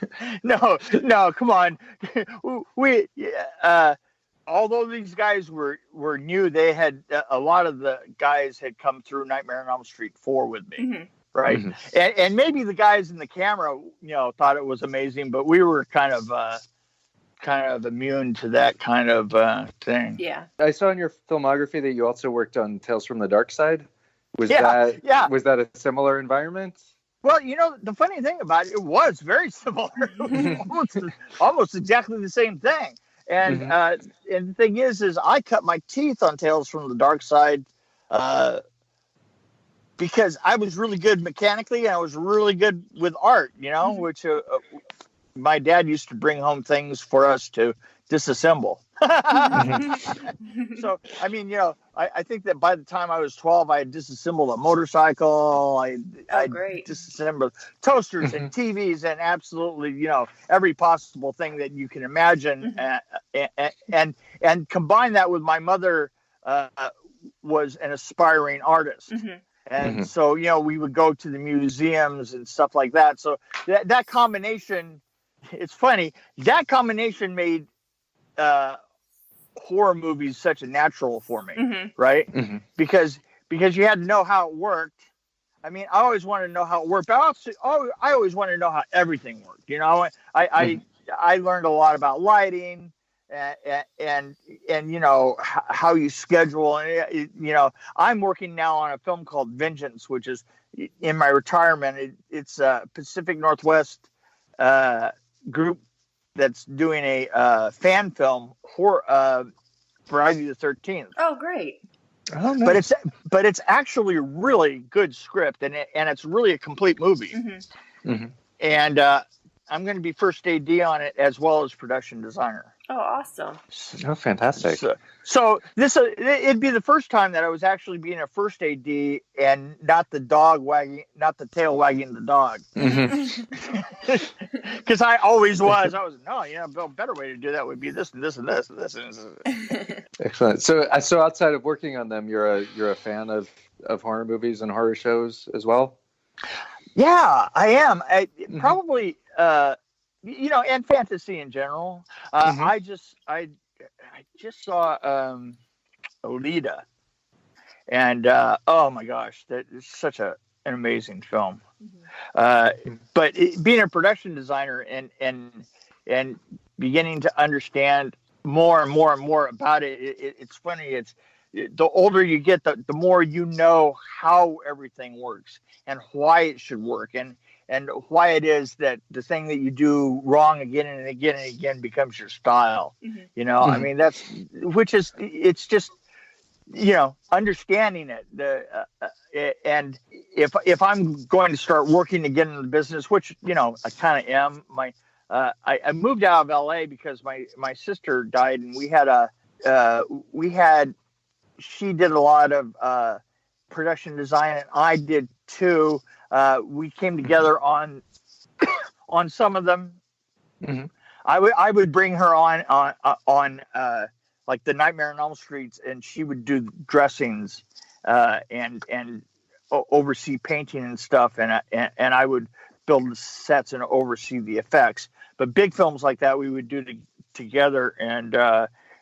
Speaker 3: No, come on. Although these guys were new, they had a lot of the guys had come through Nightmare on Elm Street 4 with me, right? And maybe the guys in the camera, thought it was amazing, but we were kind of immune to that kind of thing.
Speaker 1: Yeah.
Speaker 2: I saw in your filmography that you also worked on Tales from the Dark Side. Was that a similar environment?
Speaker 3: Well, the funny thing about it was very similar. almost exactly the same thing. And and the thing is I cut my teeth on Tales from the Dark Side because I was really good mechanically and I was really good with art, which my dad used to bring home things for us to disassemble. So, I mean, I think that by the time I was 12, I had disassembled a motorcycle. I disassembled toasters and TVs and absolutely, every possible thing that you can imagine. And combine that with my mother was an aspiring artist. And so, we would go to the museums and stuff like that. So that combination, it's funny, that combination made horror movies such a natural for me, right? Because you had to know how it worked. I mean, I always wanted to know how it worked, but I always wanted to know how everything worked. I learned a lot about lighting and how you schedule. And I'm working now on a film called Vengeance, which is in my retirement. It's a Pacific Northwest group that's doing a fan film for Friday the 13th.
Speaker 1: Oh, great!
Speaker 2: Oh, nice.
Speaker 3: But it's actually a really good script, and it's really a complete movie. And I'm going to be first AD on it as well as production designer.
Speaker 1: Oh, awesome!
Speaker 2: Oh, fantastic.
Speaker 3: So this it'd be the first time that I was actually being a first AD and not the tail wagging the dog. Because I always was. A better way to do that would be this and this and this and this and this.
Speaker 2: Excellent. So outside of working on them, you're a fan of horror movies and horror shows as well?
Speaker 3: Yeah, I am. Probably. And fantasy in general. I just saw Alita, and oh my gosh, that is such an amazing film. But being a production designer and beginning to understand more and more and more about it, it's funny. It's the older you get, the more you know how everything works and why it should work and why it is that the thing that you do wrong again and again and again becomes your style. I mean, it's just, understanding it. and if I'm going to start working again in the business, which, I kind of am, I moved out of LA because my sister died, and she did a lot of production design, and I did too. We came together on some of them. Mm-hmm. I would bring her on like the Nightmare on Elm Street, and she would do dressings and oversee painting and stuff, and I would build the sets and oversee the effects. But big films like that we would do together, and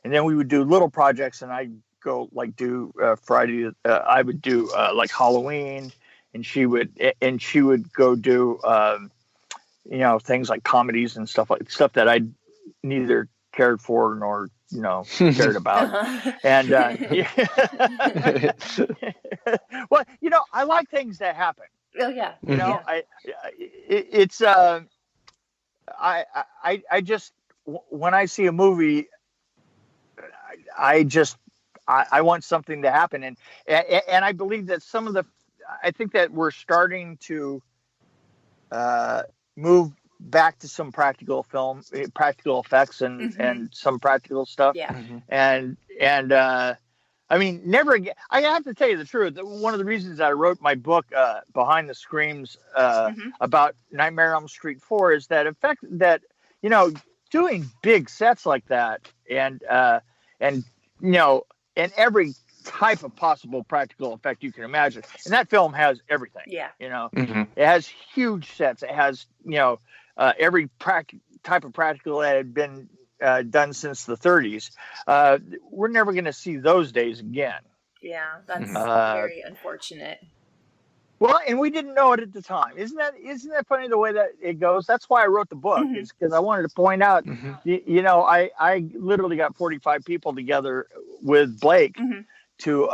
Speaker 3: then we would do little projects, and I'd go like do Friday. I would do like Halloween, and she would go do things like comedies and stuff that I neither cared for nor cared about. And well, I like things that happen.
Speaker 1: Oh yeah.
Speaker 3: I just, when I see a movie, I want something to happen, and I believe that I think that we're starting to move back to some practical effects and some practical stuff.
Speaker 1: Yeah.
Speaker 2: Mm-hmm.
Speaker 3: And I mean, never again. I have to tell you the truth. One of the reasons I wrote my book, Behind the Screams, about Nightmare on Elm Street 4 is that doing big sets like that and every type of possible practical effect you can imagine. And that film has everything.
Speaker 1: Yeah.
Speaker 3: It has huge sets. It has, every type of practical that had been done since the 30s. We're never going to see those days again.
Speaker 1: Yeah, that's very unfortunate.
Speaker 3: Well, and we didn't know it at the time. Isn't that funny the way that it goes? That's why I wrote the book, is because I wanted to point out, I literally got 45 people together with Blake to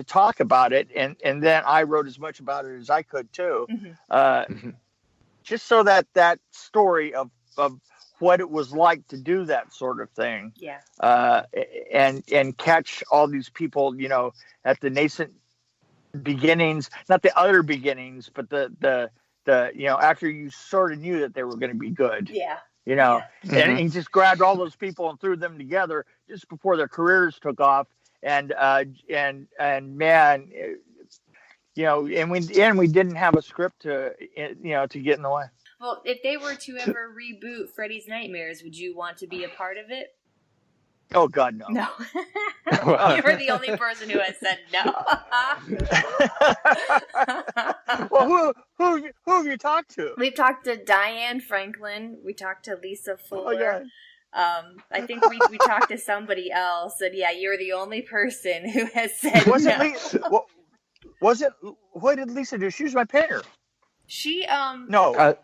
Speaker 3: talk about it, and then I wrote as much about it as I could too, just so that story of what it was like to do that sort of thing, and catch all these people, at the nascent beginnings, not the utter beginnings, but the after you sort of knew that they were going to be good, and just grabbed all those people and threw them together just before their careers took off, and man, and we didn't have a script to get in the way.
Speaker 1: Well, if they were to ever reboot Freddy's Nightmares, would you want to be a part of it?
Speaker 3: Oh God, no.
Speaker 1: No. You're the only person who has said no.
Speaker 3: Well, who have you talked to?
Speaker 1: We've talked to Diane Franklin. We talked to Lisa Fuller.
Speaker 3: Oh, yeah.
Speaker 1: I think we talked to somebody else. And yeah, you're the only person who has said no.
Speaker 3: What did Lisa do? She was my painter.
Speaker 1: She
Speaker 2: No,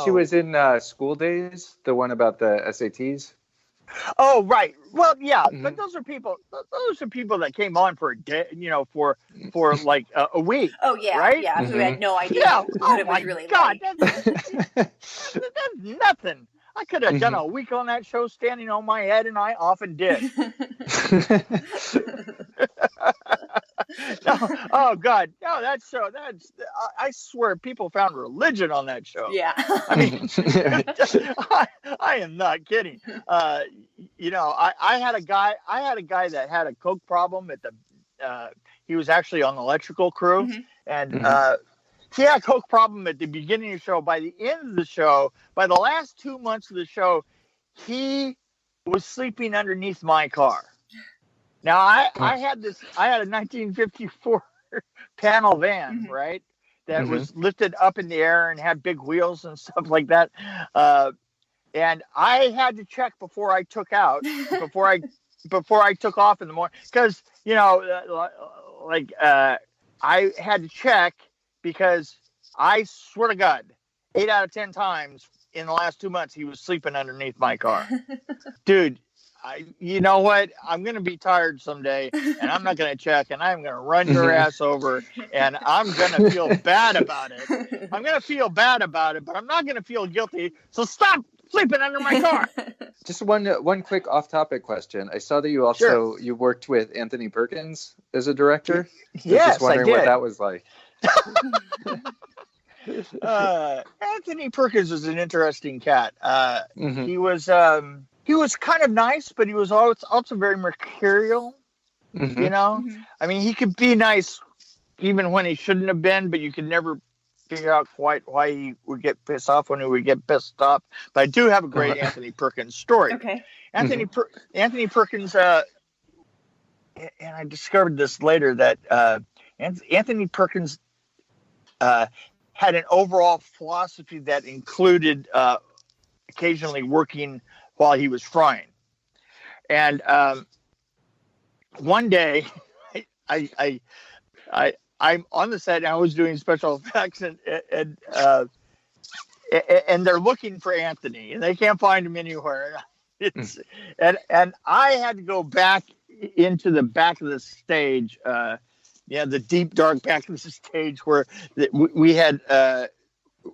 Speaker 2: she was in School Days, the one about the SATs.
Speaker 3: Oh, right. Well, yeah, but those are people that came on for a day, for like a week.
Speaker 1: Oh yeah,
Speaker 3: right?
Speaker 1: Yeah, who had no idea what it was really
Speaker 3: God,
Speaker 1: like.
Speaker 3: That's nothing. I could have done a week on that show standing on my head, and I often did. No, oh God, no! That show, I swear, people found religion on that show.
Speaker 1: Yeah,
Speaker 3: I mean, I am not kidding. I had a guy that had a coke problem at the. He was actually on the electrical crew, and he had a coke problem at the beginning of the show. By the end of the show, by the last 2 months of the show, he was sleeping underneath my car. Now I had a 1954 panel van, right? That was lifted up in the air and had big wheels and stuff like that. And I had to check before I took off in the morning, because I had to check, because I swear to God, 8 out of 10 times in the last 2 months he was sleeping underneath my car. Dude, you know what? I'm going to be tired someday, and I'm not going to check, and I'm going to run your ass over, and I'm going to feel bad about it. I'm going to feel bad about it, but I'm not going to feel guilty. So stop sleeping under my car.
Speaker 2: Just one quick off-topic question. I saw that you also you worked with Anthony Perkins as a director.
Speaker 3: Yes,
Speaker 2: just wondering
Speaker 3: I did.
Speaker 2: what that was like.
Speaker 3: Anthony Perkins was an interesting cat.
Speaker 2: Mm-hmm.
Speaker 3: He was kind of nice, but he was also very mercurial.
Speaker 2: Mm-hmm.
Speaker 3: You know, I mean, he could be nice even when he shouldn't have been, but you could never figure out quite why he would get pissed off when he would get pissed off. But I do have a great Anthony Perkins story.
Speaker 1: Okay.
Speaker 3: Anthony Perkins, and I discovered this later that Anthony Perkins had an overall philosophy that included occasionally working while he was frying. And one day, I'm on the set and I was doing special effects and they're looking for Anthony and they can't find him anywhere. And I had to go back into the back of the stage, the deep dark back of the stage where we had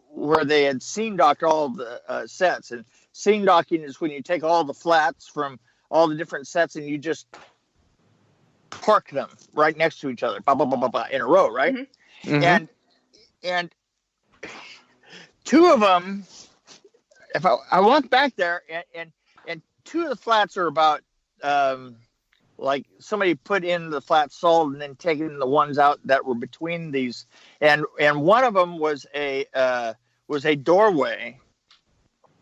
Speaker 3: where they had scene docked all the sets. And scene docking is when you take all the flats from all the different sets and you just park them right next to each other, blah, blah, blah, blah, blah, in a row, right? Mm-hmm. And two of them, if I went back there and two of the flats are about like somebody put in the flat salt and then taking the ones out that were between these, and one of them was a doorway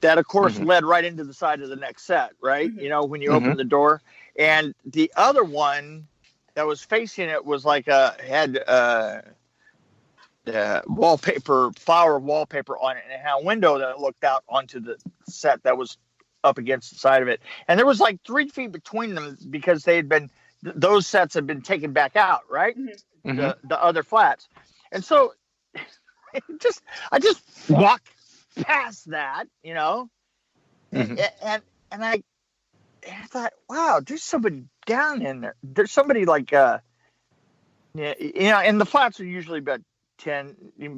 Speaker 3: that of course led right into the side of the next set, right? You know, when you open the door, and the other one that was facing it was like had flower wallpaper on it, and it had a window that looked out onto the set that was up against the side of it. And there was like 3 feet between them because those sets had been taken back out, right? The other flats. And so I just walked past that, you know, and I thought, wow, there's somebody down in there. There's somebody like, you know, and the flats are usually about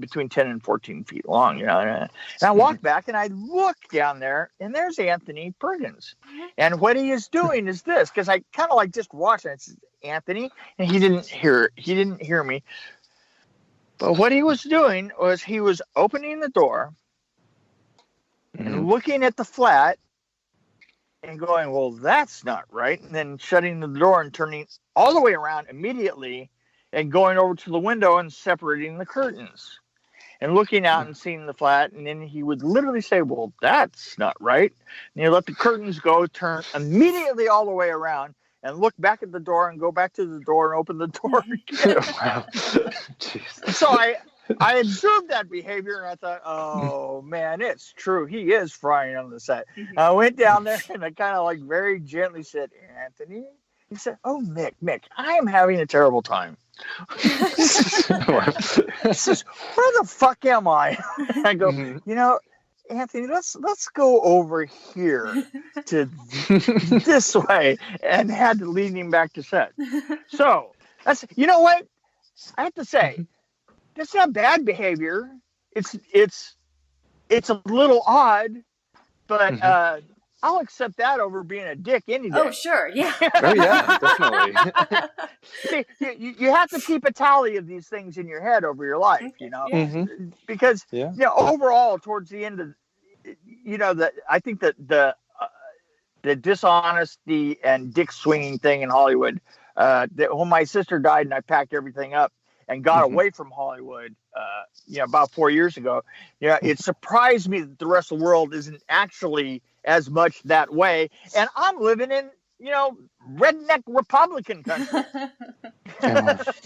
Speaker 3: between 10 and 14 feet long, you know. And I walked back and I looked down there and there's Anthony Perkins. And what he is doing is this, because I kind of like just watched it. It's Anthony, and he didn't hear me. But what he was doing was he was opening the door and looking at the flat and going, well, that's not right. And then shutting the door and turning all the way around immediately and going over to the window and separating the curtains and looking out and seeing the flat. And then he would literally say, well, that's not right. And he let the curtains go, turn immediately all the way around and look back at the door and go back to the door and open the door again.
Speaker 2: Wow.
Speaker 3: So I observed that behavior and I thought, oh man, it's true. He is frying on the set. I went down there and I kind of like very gently said, Anthony. He said, oh, Mick, I am having a terrible time. He says, where the fuck am I? I go, you know, Anthony, let's go over here to this way, and had to lead him back to set. So that's, you know what? I have to say, that's not bad behavior. It's a little odd, but I'll accept that over being a dick any day.
Speaker 1: Oh, sure, yeah.
Speaker 2: Oh, yeah, definitely.
Speaker 3: See, you have to keep a tally of these things in your head over your life, you know, because you know, overall, towards the end of, you know, I think that the dishonesty and dick swinging thing in Hollywood, that when my sister died and I packed everything up and got away from Hollywood, you know, about 4 years ago, you know, it surprised me that the rest of the world isn't actually as much that way. And I'm living in, you know, redneck Republican country.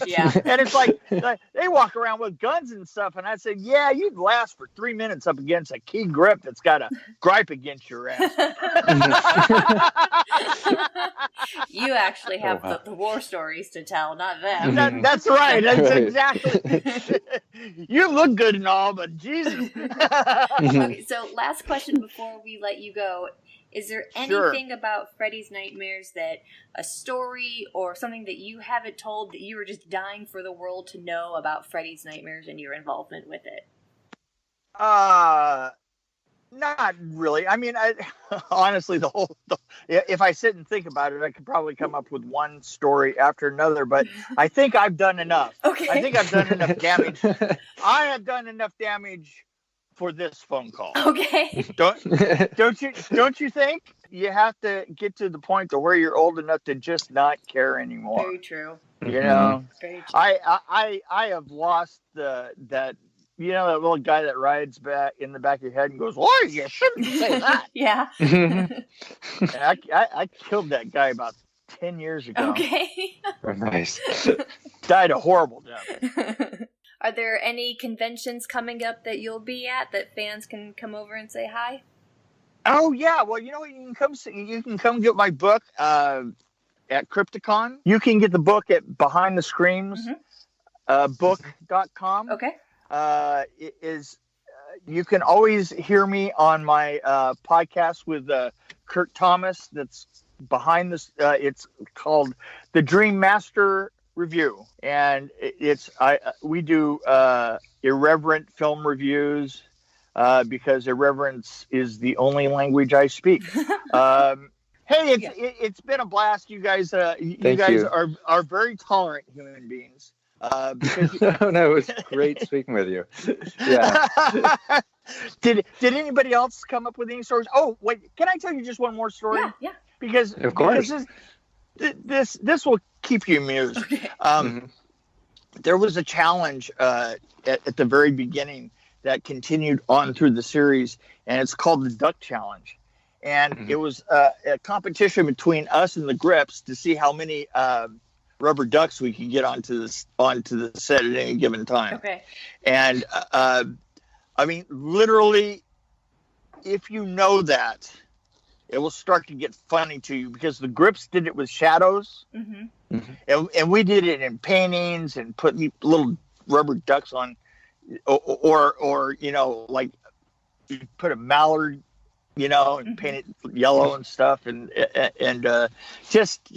Speaker 1: Yeah.
Speaker 3: And it's like they walk around with guns and stuff. And I said, yeah, you'd last for 3 minutes up against a key grip that's got a gripe against your ass.
Speaker 1: You actually have the war stories to tell, not them.
Speaker 3: That's right. That's exactly. You look good and all, but Jesus.
Speaker 1: Okay, so last question before we let you go. Is there anything about Freddy's Nightmares, that a story or something that you haven't told that you were just dying for the world to know about Freddy's Nightmares and your involvement with it?
Speaker 3: Not really. I mean, honestly, if I sit and think about it, I could probably come up with one story after another. But I think I've done enough.
Speaker 1: Okay.
Speaker 3: I think I've done enough damage. I have done enough damage for this phone call.
Speaker 1: Okay.
Speaker 3: Don't you think? You have to get to the point to where you're old enough to just not care anymore.
Speaker 1: Very true.
Speaker 3: You know,
Speaker 1: Very true.
Speaker 3: I have lost that. You know, that little guy that rides back in the back of your head and goes, "Oh, you shouldn't say that."
Speaker 1: Yeah.
Speaker 3: I killed that guy about 10 years ago.
Speaker 1: Okay.
Speaker 2: Nice.
Speaker 3: Died a horrible death.
Speaker 1: Are there any conventions coming up that you'll be at that fans can come over and say hi?
Speaker 3: Oh yeah, well, you know what? You can come get my book at Crypticon. You can get the book at Behind the Screams book.com.
Speaker 1: Okay.
Speaker 3: You can always hear me on my podcast with Kurt Thomas. That's behind this. It's called the Dream Master Review, and we do irreverent film reviews because irreverence is the only language I speak. Hey, it's been a blast. You guys, are very tolerant human beings.
Speaker 2: No, it was great speaking with you. Yeah.
Speaker 3: Did anybody else come up with any stories? Oh, wait, can I tell you just one more story?
Speaker 1: Yeah.
Speaker 3: Because
Speaker 2: of course,
Speaker 3: because this will keep you amused.
Speaker 1: Okay.
Speaker 3: There was a challenge at the very beginning that continued on through the series, and it's called the Duck Challenge. And it was a competition between us and the Grips to see how many rubber ducks we could get onto the set at any given time.
Speaker 1: Okay.
Speaker 3: And I mean, literally, if you know that, it will start to get funny to you because the Grips did it with shadows, and we did it in paintings and put little rubber ducks on, or you know, like you put a mallard, you know, and paint it yellow and stuff, and just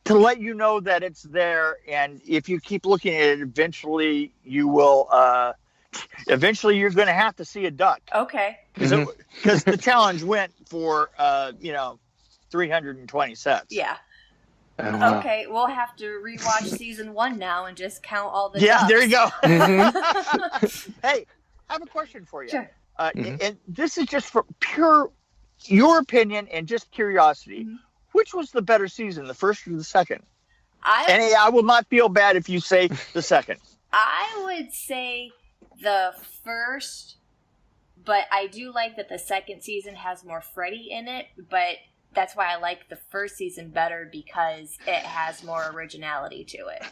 Speaker 3: to let you know that it's there, and if you keep looking at it, eventually you will. Eventually, you're going to have to see a duck.
Speaker 1: Okay.
Speaker 3: Because the challenge went for 320 sets.
Speaker 1: Yeah.
Speaker 2: Wow.
Speaker 1: Okay, we'll have to rewatch season 1 now and just count all the
Speaker 3: Yeah,
Speaker 1: ducks.
Speaker 3: there you go. Hey, I have a question for you.
Speaker 1: Sure.
Speaker 3: And this is just for pure your opinion and just curiosity. Which was the better season, the first or the second? I will not feel bad if you say the second.
Speaker 1: I would say the first, but I do like that the second season has more Freddy in it, but that's why I like the first season better because it has more originality to it.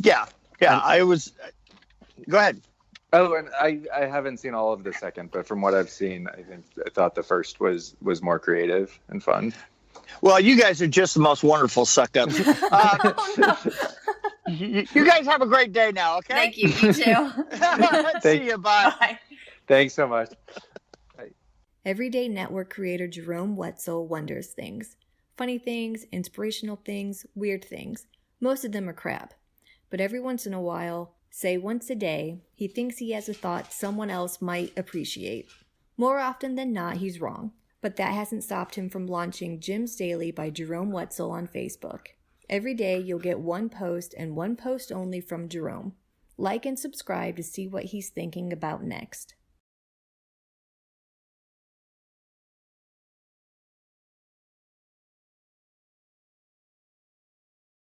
Speaker 3: Yeah, I was... Go ahead.
Speaker 2: Oh, and I haven't seen all of the second, but from what I've seen, I thought the first was more creative and fun.
Speaker 3: Well, you guys are just the most wonderful suck-ups. You guys have a great day now, okay?
Speaker 1: Thank you. You too.
Speaker 3: See you. Bye.
Speaker 1: Bye.
Speaker 2: Thanks so much.
Speaker 1: Everyday Network creator Jerome Wetzel wonders things. Funny things, inspirational things, weird things. Most of them are crap. But every once in a while, say once a day, he thinks he has a thought someone else might appreciate. More often than not, he's wrong. But that hasn't stopped him from launching Jim's Daily by Jerome Wetzel on Facebook. Every day you'll get one post and one post only from Jerome. Like and subscribe to see what he's thinking about next.